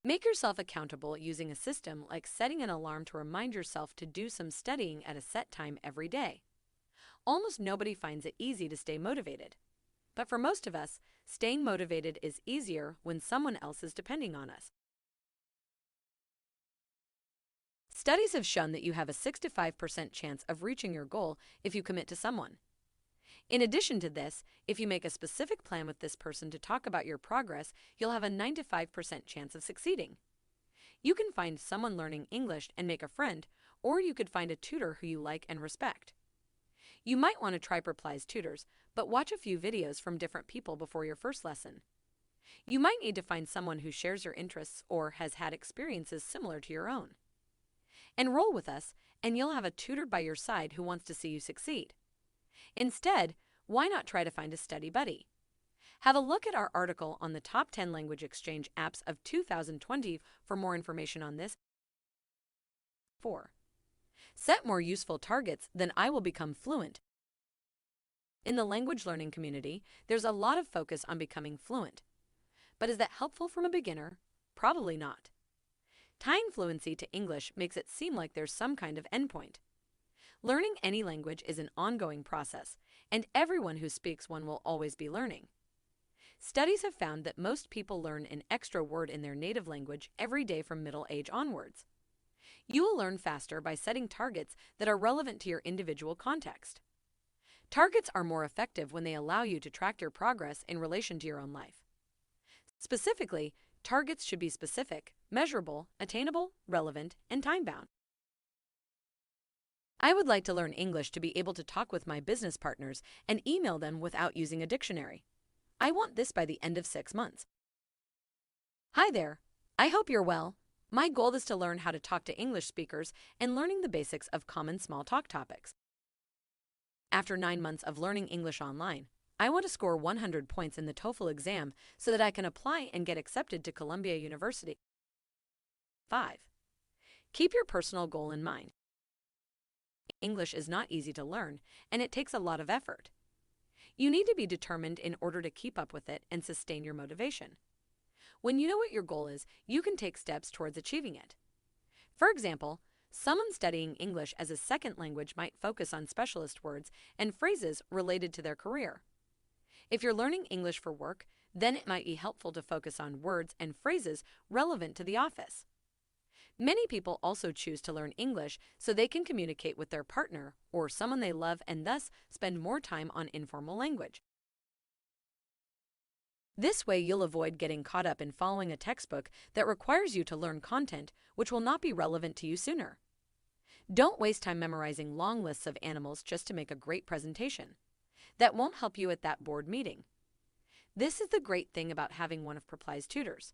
Make yourself accountable using a system like setting an alarm to remind yourself to do some studying at a set time every day. Almost nobody finds it easy to stay motivated. But for most of us, staying motivated is easier when someone else is depending on us. Studies have shown that you have a 65% chance of reaching your goal if you commit to someone. In addition to this, if you make a specific plan with this person to talk about your progress, you'll have a 95% chance of succeeding. You can find someone learning English and make a friend, or you could find a tutor who you like and respect. You might want to try Globalized tutors, but watch a few videos from different people before your first lesson. You might need to find someone who shares your interests or has had experiences similar to your own. Enroll with us, and you'll have a tutor by your side who wants to see you succeed. Instead, why not try to find a study buddy? Have a look at our article on the top 10 language exchange apps of 2020 for more information on this. 4. Set more useful targets than I will become fluent. In the language learning community, there's a lot of focus on becoming fluent. But is that helpful from a beginner? Probably not. Tying fluency to English makes it seem like there's some kind of endpoint. Learning any language is an ongoing process, and everyone who speaks one will always be learning. Studies have found that most people learn an extra word in their native language every day from middle age onwards. You will learn faster by setting targets that are relevant to your individual context. Targets are more effective when they allow you to track your progress in relation to your own life. Specifically, targets should be specific, measurable, attainable, relevant, and time-bound. I would like to learn English to be able to talk with my business partners and email them without using a dictionary. I want this by the end of 6 months. Hi there. I hope you're well. My goal is to learn how to talk to English speakers and learning the basics of common small talk topics. After 9 months of learning English online, I want to score 100 points in the TOEFL exam so that I can apply and get accepted to Columbia University. 5. Keep your personal goal in mind. English is not easy to learn, and it takes a lot of effort. You need to be determined in order to keep up with it and sustain your motivation. When you know what your goal is, you can take steps towards achieving it. For example, someone studying English as a second language might focus on specialist words and phrases related to their career. If you're learning English for work, then it might be helpful to focus on words and phrases relevant to the office. Many people also choose to learn English so they can communicate with their partner or someone they love and thus spend more time on informal language. This way, you'll avoid getting caught up in following a textbook that requires you to learn content which will not be relevant to you sooner. Don't waste time memorizing long lists of animals just to make a great presentation. That won't help you at that board meeting. This is the great thing about having one of Globalized tutors.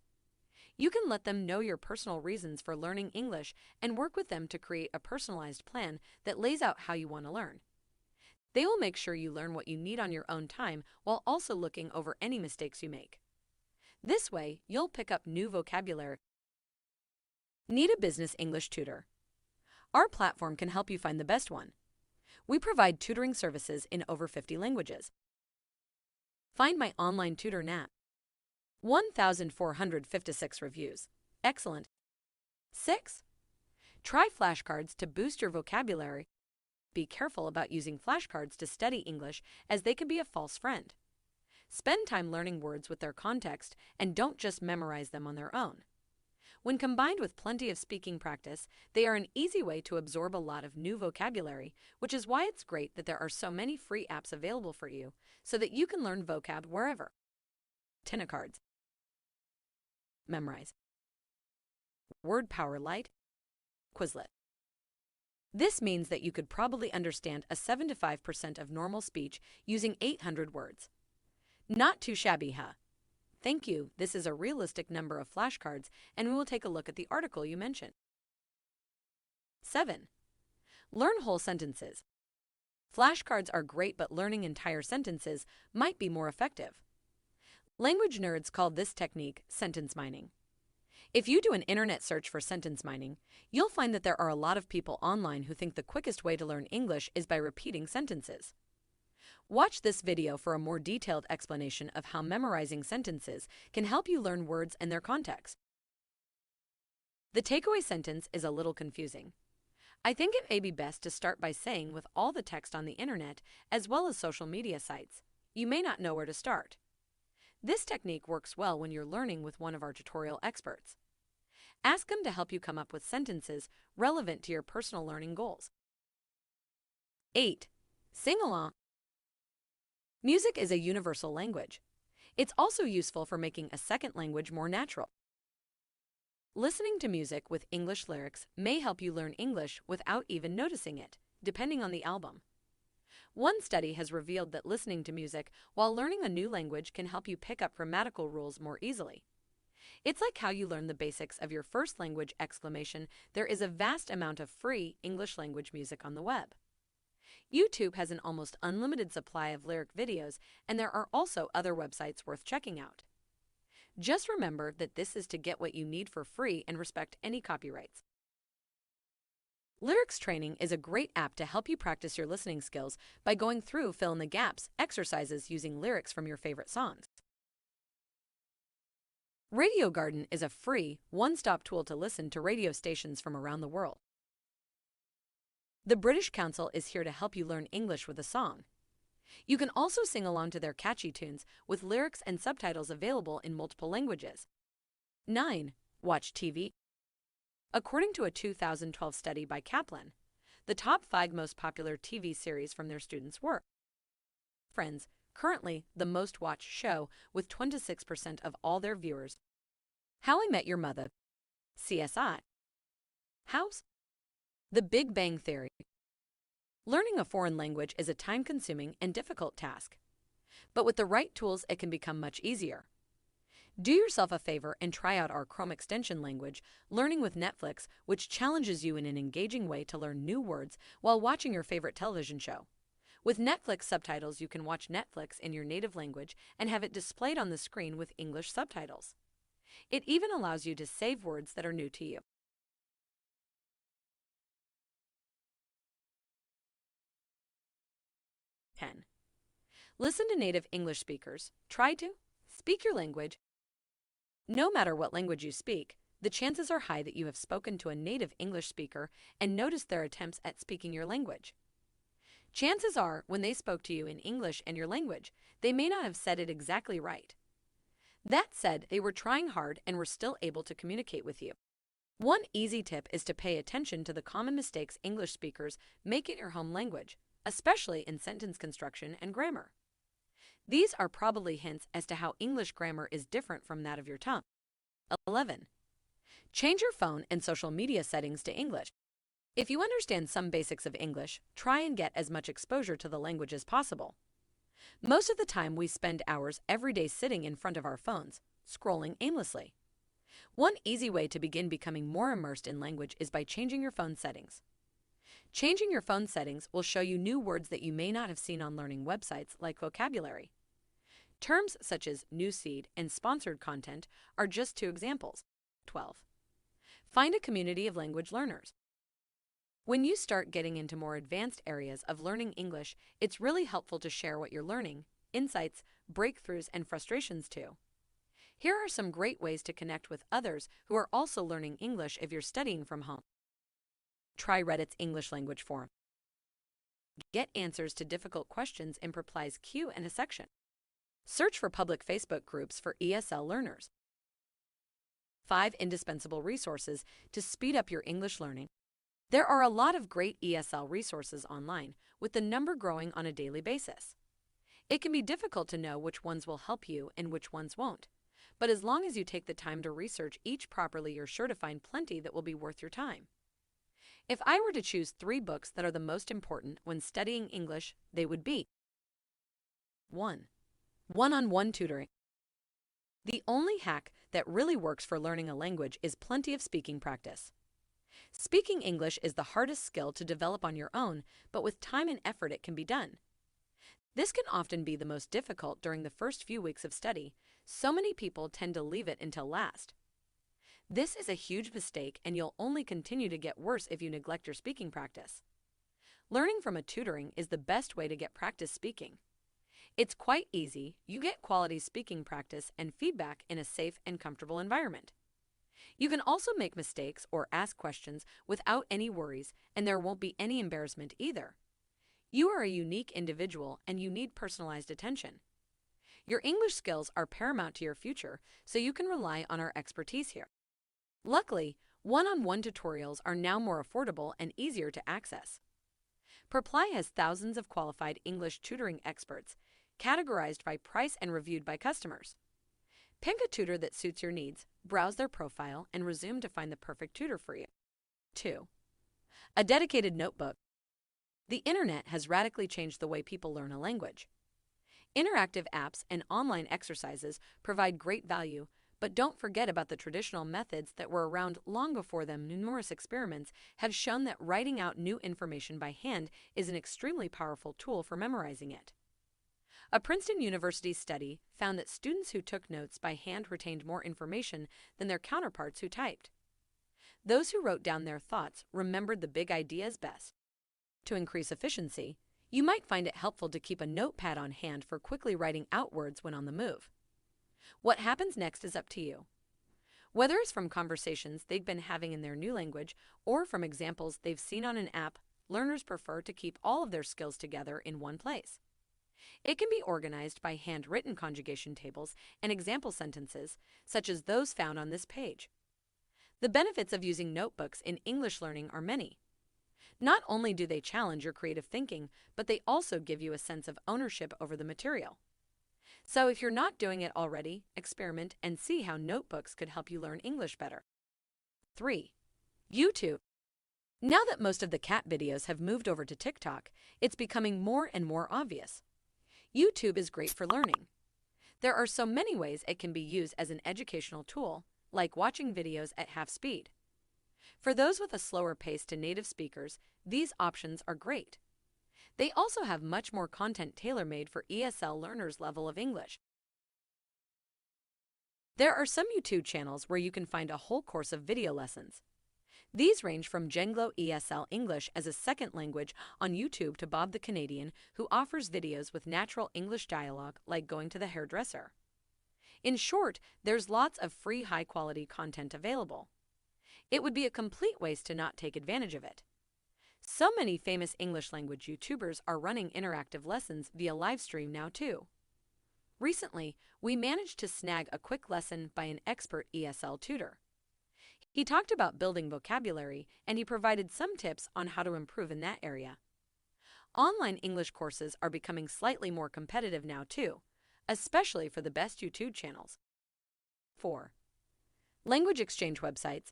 You can let them know your personal reasons for learning English and work with them to create a personalized plan that lays out how you want to learn. They will make sure you learn what you need on your own time while also looking over any mistakes you make. This way, you'll pick up new vocabulary. Need a business English tutor? Our platform can help you find the best one. We provide tutoring services in over 50 languages. Find my online tutor now. 1,456 reviews. Excellent. 6. Try flashcards to boost your vocabulary. Be careful about using flashcards to study English, as they can be a false friend. Spend time learning words with their context and don't just memorize them on their own. When combined with plenty of speaking practice, they are an easy way to absorb a lot of new vocabulary, which is why it's great that there are so many free apps available for you so that you can learn vocab wherever. Cards. Memorize. Word Power Lite. Quizlet. This means that you could probably understand a 7 to 5% of normal speech using 800 words. Not too shabby, huh? Thank you. This is a realistic number of flashcards, and we will take a look at the article you mentioned. 7. Learn whole sentences. Flashcards are great, but learning entire sentences might be more effective. Language nerds call this technique sentence mining. If you do an internet search for sentence mining, you'll find that there are a lot of people online who think the quickest way to learn English is by repeating sentences. Watch this video for a more detailed explanation of how memorizing sentences can help you learn words and their context. The takeaway sentence is a little confusing. I think it may be best to start by saying, with all the text on the internet as well as social media sites, you may not know where to start. This technique works well when you're learning with one of our tutorial experts. Ask them to help you come up with sentences relevant to your personal learning goals. 8. Sing along. Music is a universal language. It's also useful for making a second language more natural. Listening to music with English lyrics may help you learn English without even noticing it, depending on the album. One study has revealed that listening to music while learning a new language can help you pick up grammatical rules more easily. It's like how you learn the basics of your first language! There is a vast amount of free English language music on the web. YouTube has an almost unlimited supply of lyric videos, and there are also other websites worth checking out. Just remember that this is to get what you need for free and respect any copyrights. Lyrics Training is a great app to help you practice your listening skills by going through fill-in-the-gaps exercises using lyrics from your favorite songs. Radio Garden is a free, one-stop tool to listen to radio stations from around the world. The British Council is here to help you learn English with a song. You can also sing along to their catchy tunes with lyrics and subtitles available in multiple languages. 9. Watch TV. According to a 2012 study by Kaplan, the top 5 most popular TV series from their students were Friends, currently the most watched show with 26% of all their viewers; How I Met Your Mother, CSI, House, The Big Bang Theory. Learning a foreign language is a time-consuming and difficult task, but with the right tools it can become much easier. Do yourself a favor and try out our Chrome extension language learning with Netflix, which challenges you in an engaging way to learn new words while watching your favorite television show. With Netflix subtitles, you can watch Netflix in your native language and have it displayed on the screen with English subtitles. It even allows you to save words that are new to you. 10. Listen to native English speakers. Try to speak your language. No matter what language you speak, the chances are high that you have spoken to a native English speaker and noticed their attempts at speaking your language. Chances are, when they spoke to you in English and your language, they may not have said it exactly right. That said, they were trying hard and were still able to communicate with you. One easy tip is to pay attention to the common mistakes English speakers make in your home language, especially in sentence construction and grammar. These are probably hints as to how English grammar is different from that of your tongue. 11. Change your phone and social media settings to English. If you understand some basics of English, try and get as much exposure to the language as possible. Most of the time we spend hours every day sitting in front of our phones, scrolling aimlessly. One easy way to begin becoming more immersed in language is by changing your phone settings. Changing your phone settings will show you new words that you may not have seen on learning websites like vocabulary. Terms such as newsfeed and sponsored content are just 2 examples. 12. Find a community of language learners. When you start getting into more advanced areas of learning English, it's really helpful to share what you're learning, insights, breakthroughs, and frustrations too. Here are some great ways to connect with others who are also learning English if you're studying from home. Try Reddit's English language forum. Get answers to difficult questions in Reply's Q&A section. Search for public Facebook groups for ESL learners. 5 indispensable resources to speed up your English learning. There are a lot of great ESL resources online, with the number growing on a daily basis. It can be difficult to know which ones will help you and which ones won't, but as long as you take the time to research each properly, you're sure to find plenty that will be worth your time. If I were to choose 3 books that are the most important when studying English, they would be 1. One-on-one tutoring. The only hack that really works for learning a language is plenty of speaking practice. Speaking English is the hardest skill to develop on your own, but with time and effort it can be done. This can often be the most difficult during the first few weeks of study. So many people tend to leave it until last. This is a huge mistake, and you'll only continue to get worse if you neglect your speaking practice. Learning from a tutoring is the best way to get practice speaking. It's quite easy. You get quality speaking practice and feedback in a safe and comfortable environment. You can also make mistakes or ask questions without any worries, and there won't be any embarrassment either. You are a unique individual and you need personalized attention. Your English skills are paramount to your future, so you can rely on our expertise here. Luckily, one-on-one tutorials are now more affordable and easier to access. Perply has thousands of qualified English tutoring experts, categorized by price and reviewed by customers. Pick a tutor that suits your needs, browse their profile, and resume to find the perfect tutor for you. 2. A dedicated notebook. The internet has radically changed the way people learn a language. Interactive apps and online exercises provide great value, but don't forget about the traditional methods that were around long before them. Numerous experiments have shown that writing out new information by hand is an extremely powerful tool for memorizing it. A Princeton University study found that students who took notes by hand retained more information than their counterparts who typed. Those who wrote down their thoughts remembered the big ideas best. To increase efficiency, you might find it helpful to keep a notepad on hand for quickly writing out words when on the move. What happens next is up to you. Whether it's from conversations they've been having in their new language or from examples they've seen on an app, learners prefer to keep all of their skills together in one place. It can be organized by handwritten conjugation tables and example sentences, such as those found on this page. The benefits of using notebooks in English learning are many. Not only do they challenge your creative thinking, but they also give you a sense of ownership over the material. So if you're not doing it already, experiment and see how notebooks could help you learn English better. 3. YouTube. Now that most of the cat videos have moved over to TikTok, it's becoming more and more obvious. YouTube is great for learning. There are so many ways it can be used as an educational tool, like watching videos at half speed. For those with a slower pace to native speakers, these options are great. They also have much more content tailor-made for ESL learners' level of English. There are some YouTube channels where you can find a whole course of video lessons. These range from Jenglo ESL English as a second language on YouTube to Bob the Canadian, who offers videos with natural English dialogue like going to the hairdresser. In short, there's lots of free high-quality content available. It would be a complete waste to not take advantage of it. So many famous English language YouTubers are running interactive lessons via live stream now too. Recently, we managed to snag a quick lesson by an expert ESL tutor. He talked about building vocabulary, and he provided some tips on how to improve in that area. Online English courses are becoming slightly more competitive now too, especially for the best YouTube channels. 4. Language exchange websites.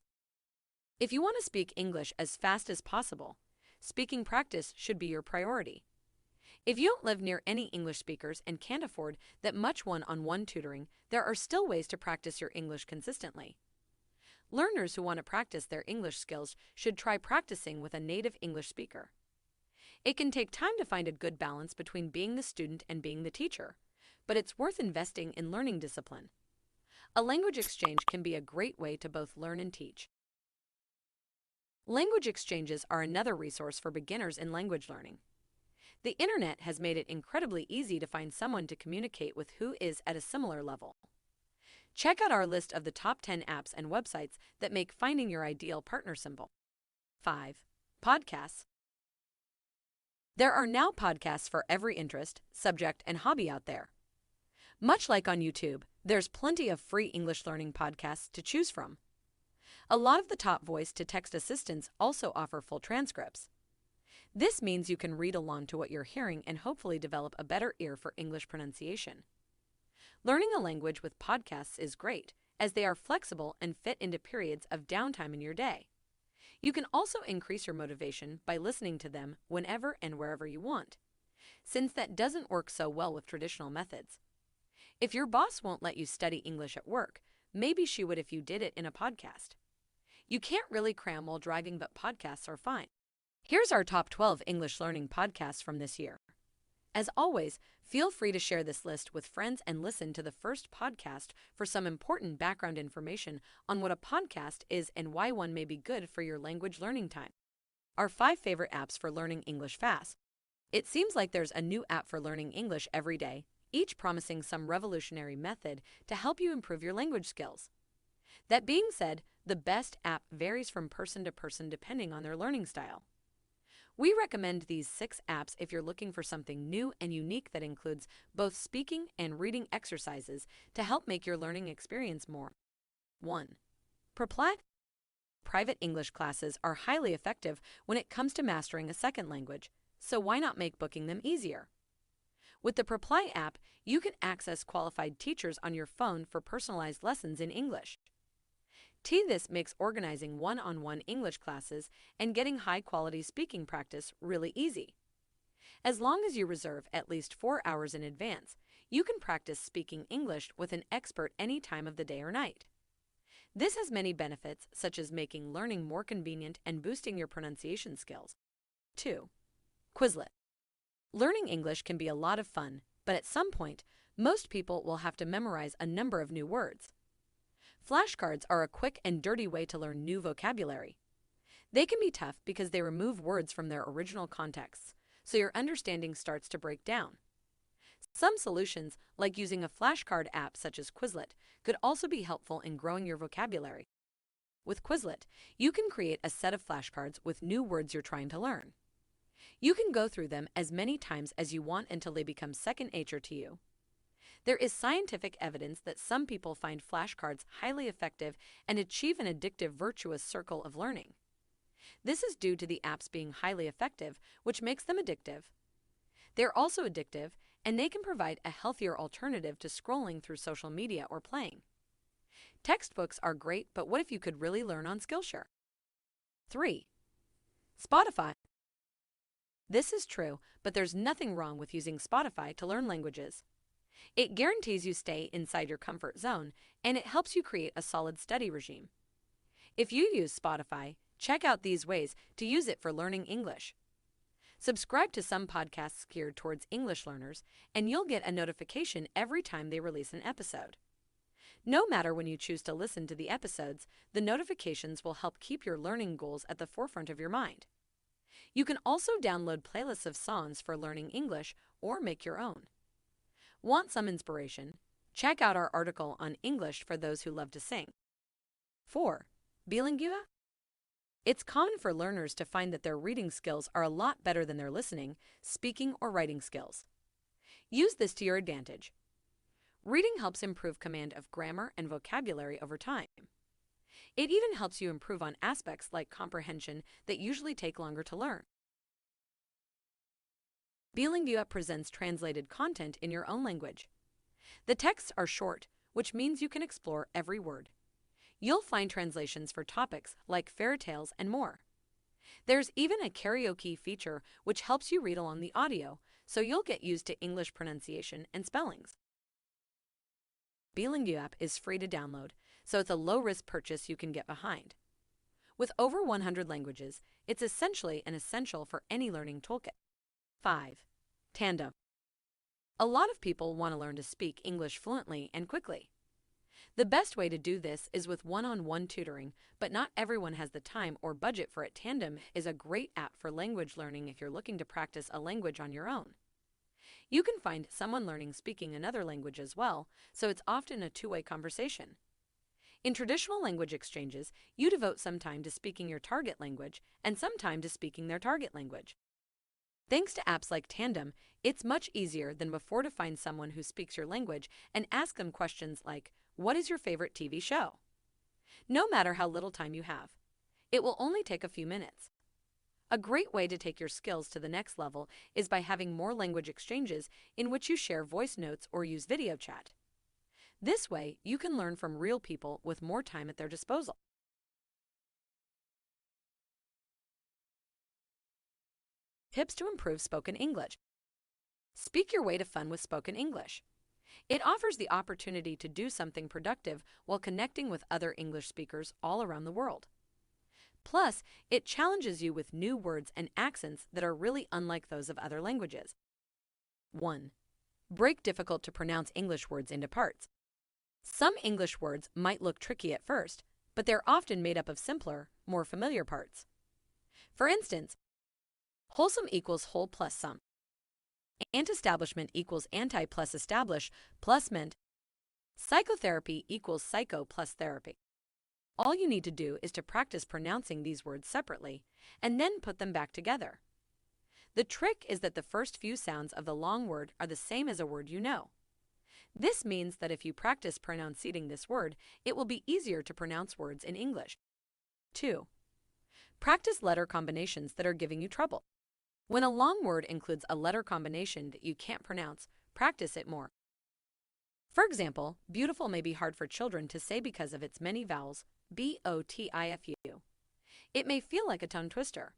If you want to speak English as fast as possible, speaking practice should be your priority. If you don't live near any English speakers and can't afford that much one-on-one tutoring, there are still ways to practice your English consistently. Learners who want to practice their English skills should try practicing with a native English speaker. It can take time to find a good balance between being the student and being the teacher, but it's worth investing in learning discipline. A language exchange can be a great way to both learn and teach. Language exchanges are another resource for beginners in language learning. The internet has made it incredibly easy to find someone to communicate with who is at a similar level. Check out our list of the top 10 apps and websites that make finding your ideal partner simple. 5. Podcasts. There are now podcasts for every interest, subject, and hobby out there. Much like on YouTube, there's plenty of free English learning podcasts to choose from. A lot of the top voice-to-text assistants also offer full transcripts. This means you can read along to what you're hearing and hopefully develop a better ear for English pronunciation. Learning a language with podcasts is great, as they are flexible and fit into periods of downtime in your day. You can also increase your motivation by listening to them whenever and wherever you want, since that doesn't work so well with traditional methods. If your boss won't let you study English at work, maybe she would if you did it in a podcast. You can't really cram while driving, but podcasts are fine. Here's our top 12 English learning podcasts from this year. As always, feel free to share this list with friends and listen to the first podcast for some important background information on what a podcast is and why one may be good for your language learning time. Our 5 favorite apps for learning English fast. It seems like there's a new app for learning English every day, each promising some revolutionary method to help you improve your language skills. That being said, the best app varies from person to person depending on their learning style. We recommend these 6 apps if you're looking for something new and unique that includes both speaking and reading exercises to help make your learning experience more. 1. Preply. Private English classes are highly effective when it comes to mastering a second language, so why not make booking them easier? With the Preply app, you can access qualified teachers on your phone for personalized lessons in English. This makes organizing one-on-one English classes and getting high-quality speaking practice really easy. As long as you reserve at least 4 hours in advance, you can practice speaking English with an expert any time of the day or night. This has many benefits, such as making learning more convenient and boosting your pronunciation skills. 2. Quizlet. Learning English can be a lot of fun, but at some point, most people will have to memorize a number of new words. Flashcards are a quick and dirty way to learn new vocabulary. They can be tough because they remove words from their original contexts, so your understanding starts to break down. Some solutions, like using a flashcard app such as Quizlet, could also be helpful in growing your vocabulary. With Quizlet, you can create a set of flashcards with new words you're trying to learn. You can go through them as many times as you want until they become second nature to you. There is scientific evidence that some people find flashcards highly effective and achieve an addictive virtuous circle of learning. This is due to the apps being highly effective, which makes them addictive. They're also addictive, and they can provide a healthier alternative to scrolling through social media or playing. Textbooks are great, but what if you could really learn on Skillshare? 3. Spotify. This is true, but there's nothing wrong with using Spotify to learn languages. It guarantees you stay inside your comfort zone, and it helps you create a solid study regime. If you use Spotify, check out these ways to use it for learning English. Subscribe to some podcasts geared towards English learners, and you'll get a notification every time they release an episode. No matter when you choose to listen to the episodes, the notifications will help keep your learning goals at the forefront of your mind. You can also download playlists of songs for learning English or make your own. Want some inspiration? Check out our article on English for those who love to sing. 4. Bilingua. It's common for learners to find that their reading skills are a lot better than their listening, speaking, or writing skills. Use this to your advantage. Reading helps improve command of grammar and vocabulary over time. It even helps you improve on aspects like comprehension that usually take longer to learn. Bilingua presents translated content in your own language. The texts are short, which means you can explore every word. You'll find translations for topics like fairy tales and more. There's even a karaoke feature which helps you read along the audio, so you'll get used to English pronunciation and spellings. Bilingua app is free to download, so it's a low-risk purchase you can get behind. With over 100 languages, it's essentially an essential for any learning toolkit. 5. Tandem. A lot of people want to learn to speak English fluently and quickly. The best way to do this is with one-on-one tutoring, but not everyone has the time or budget for it. Tandem is a great app for language learning if you're looking to practice a language on your own. You can find someone learning speaking another language as well, so it's often a two-way conversation. In traditional language exchanges, you devote some time to speaking your target language and some time to speaking their target language. Thanks to apps like Tandem, it's much easier than before to find someone who speaks your language and ask them questions like, "What is your favorite TV show?" No matter how little time you have. It will only take a few minutes. A great way to take your skills to the next level is by having more language exchanges in which you share voice notes or use video chat. This way, you can learn from real people with more time at their disposal. Tips to improve spoken English. Speak your way to fun with spoken English. It offers the opportunity to do something productive while connecting with other English speakers all around the world. Plus, it challenges you with new words and accents that are really unlike those of other languages. 1. Break difficult to pronounce English words into parts. Some English words might look tricky at first, but they're often made up of simpler, more familiar parts. For instance, wholesome equals whole plus some. Anti-establishment equals anti plus establish plus ment. Psychotherapy equals psycho plus therapy. All you need to do is to practice pronouncing these words separately and then put them back together. The trick is that the first few sounds of the long word are the same as a word you know. This means that if you practice pronouncing this word, it will be easier to pronounce words in English. 2. Practice letter combinations that are giving you trouble. When a long word includes a letter combination that you can't pronounce, practice it more. For example, beautiful may be hard for children to say because of its many vowels, B-O-T-I-F-U. It may feel like a tongue twister.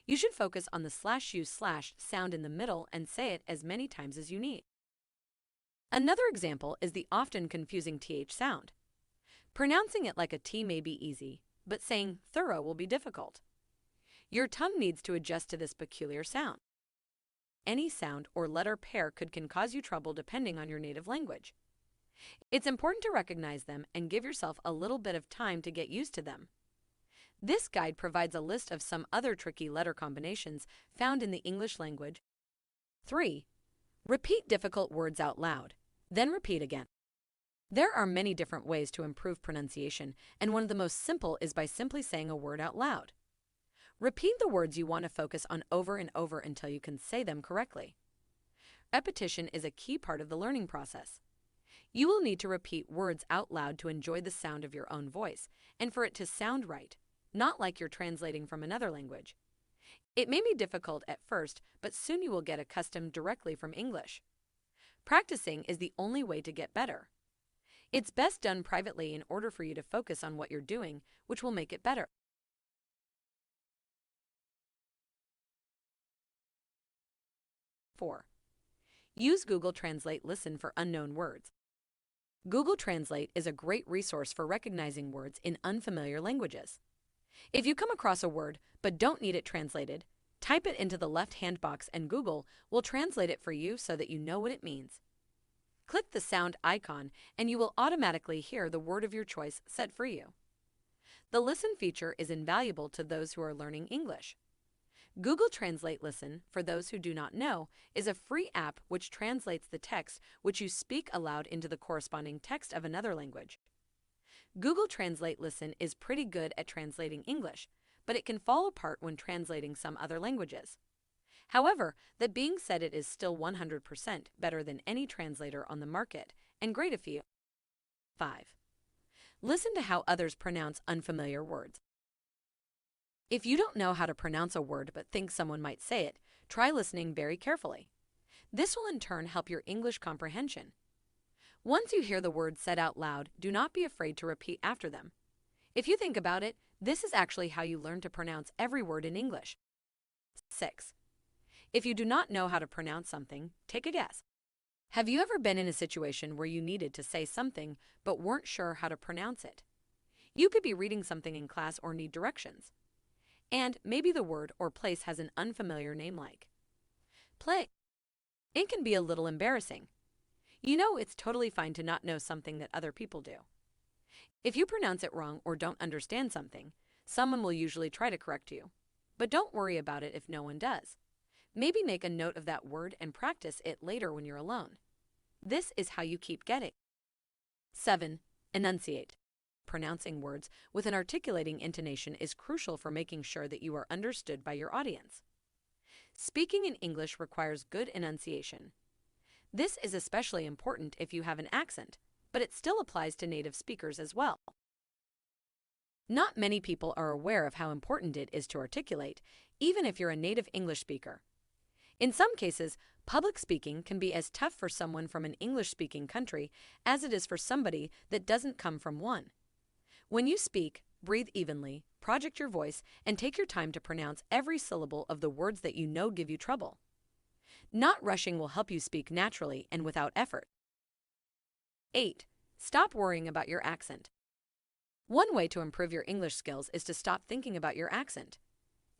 You should focus on the /u/ sound in the middle and say it as many times as you need. Another example is the often confusing TH sound. Pronouncing it like a T may be easy, but saying thorough will be difficult. Your tongue needs to adjust to this peculiar sound. Any sound or letter pair can cause you trouble depending on your native language. It's important to recognize them and give yourself a little bit of time to get used to them. This guide provides a list of some other tricky letter combinations found in the English language. 3. Repeat difficult words out loud, then repeat again. There are many different ways to improve pronunciation, and one of the most simple is by simply saying a word out loud. Repeat the words you want to focus on over and over until you can say them correctly. Repetition is a key part of the learning process. You will need to repeat words out loud to enjoy the sound of your own voice and for it to sound right, not like you're translating from another language. It may be difficult at first, but soon you will get accustomed directly from English. Practicing is the only way to get better. It's best done privately in order for you to focus on what you're doing, which will make it better. 4. Use Google Translate Listen for unknown words. Google Translate is a great resource for recognizing words in unfamiliar languages. If you come across a word but don't need it translated, type it into the left-hand box and Google will translate it for you so that you know what it means. Click the sound icon and you will automatically hear the word of your choice set for you. The Listen feature is invaluable to those who are learning English. Google Translate Listen, for those who do not know, is a free app which translates the text which you speak aloud into the corresponding text of another language. Google Translate Listen is pretty good at translating English, but it can fall apart when translating some other languages. However, that being said, it is still 100% better than any translator on the market, and great if you. 5. Listen to how others pronounce unfamiliar words. If you don't know how to pronounce a word but think someone might say it, try listening very carefully. This will in turn help your English comprehension. Once you hear the words said out loud, do not be afraid to repeat after them. If you think about it, this is actually how you learn to pronounce every word in English. 6. If you do not know how to pronounce something, take a guess. Have you ever been in a situation where you needed to say something but weren't sure how to pronounce it? You could be reading something in class or need directions. And maybe the word or place has an unfamiliar name like play. It can be a little embarrassing. You know, it's totally fine to not know something that other people do. If you pronounce it wrong or don't understand something, someone will usually try to correct you. But don't worry about it if no one does. Maybe make a note of that word and practice it later when you're alone. This is how you keep getting. 7. Enunciate. Pronouncing words with an articulating intonation is crucial for making sure that you are understood by your audience. Speaking in English requires good enunciation. This is especially important if you have an accent, but it still applies to native speakers as well. Not many people are aware of how important it is to articulate, even if you're a native English speaker. In some cases, public speaking can be as tough for someone from an English-speaking country as it is for somebody that doesn't come from one. When you speak, breathe evenly, project your voice, and take your time to pronounce every syllable of the words that you know give you trouble. Not rushing will help you speak naturally and without effort. 8. Stop worrying about your accent. One way to improve your English skills is to stop thinking about your accent.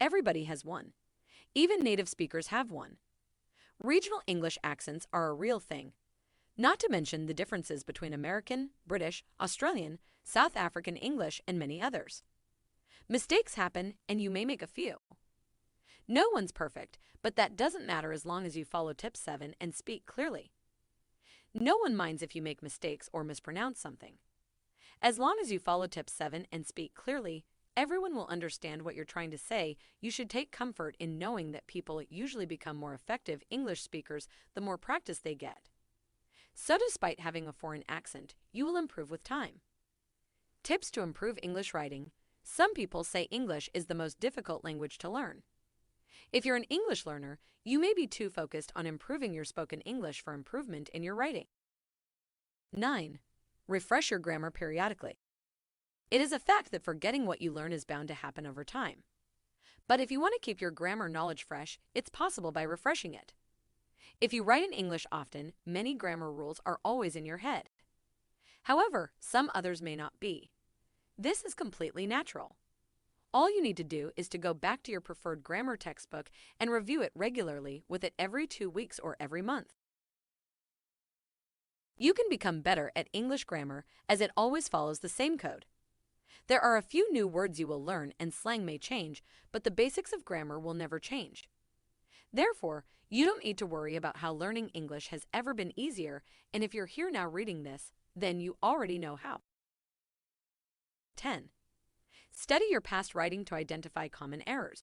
Everybody has one. Even native speakers have one. Regional English accents are a real thing, not to mention the differences between American, British, Australian, South African English, and many others. Mistakes happen, and you may make a few. No one's perfect, but that doesn't matter as long as you follow tip 7 and speak clearly. No one minds if you make mistakes or mispronounce something. As long as you follow tip 7 and speak clearly, everyone will understand what you're trying to say. You should take comfort in knowing that people usually become more effective English speakers the more practice they get. So despite having a foreign accent, you will improve with time. Tips to improve English writing. Some people say English is the most difficult language to learn. If you're an English learner, you may be too focused on improving your spoken English for improvement in your writing. 9. Refresh your grammar periodically. It is a fact that forgetting what you learn is bound to happen over time. But if you want to keep your grammar knowledge fresh, it's possible by refreshing it. If you write in English often, many grammar rules are always in your head. However, some others may not be. This is completely natural. All you need to do is to go back to your preferred grammar textbook and review it regularly with it every 2 weeks or every month. You can become better at English grammar as it always follows the same code. There are a few new words you will learn and slang may change, but the basics of grammar will never change. Therefore, you don't need to worry about how learning English has ever been easier, and if you're here now reading this, then you already know how. 10. Study your past writing to identify common errors.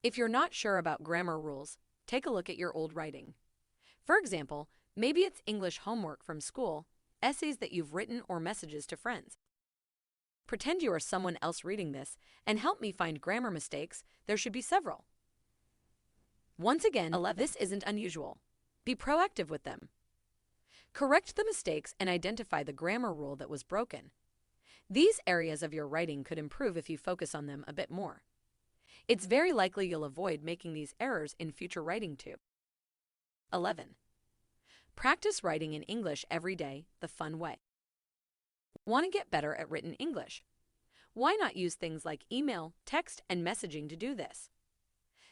If you're not sure about grammar rules, take a look at your old writing. For example, maybe it's English homework from school, essays that you've written, or messages to friends. Pretend you are someone else reading this and help me find grammar mistakes. There should be several. Once again, 11. This isn't unusual. Be proactive with them. Correct the mistakes and identify the grammar rule that was broken. These areas of your writing could improve if you focus on them a bit more. It's very likely you'll avoid making these errors in future writing too. 11. Practice writing in English every day, the fun way. Want to get better at written English? Why not use things like email, text, and messaging to do this?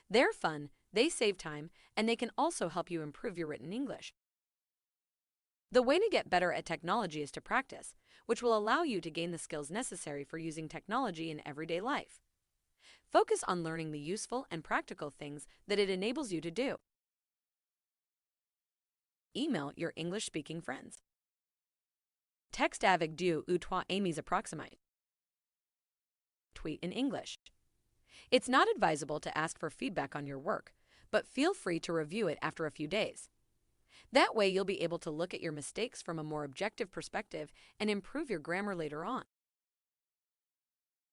They're fun, they save time, and they can also help you improve your written English. The way to get better at technology is to practice, which will allow you to gain the skills necessary for using technology in everyday life. Focus on learning the useful and practical things that it enables you to do. Email your English-speaking friends. Texte avec deux ou trois amis approximate. Tweet in English. It's not advisable to ask for feedback on your work, but feel free to review it after a few days. That way you'll be able to look at your mistakes from a more objective perspective and improve your grammar later on.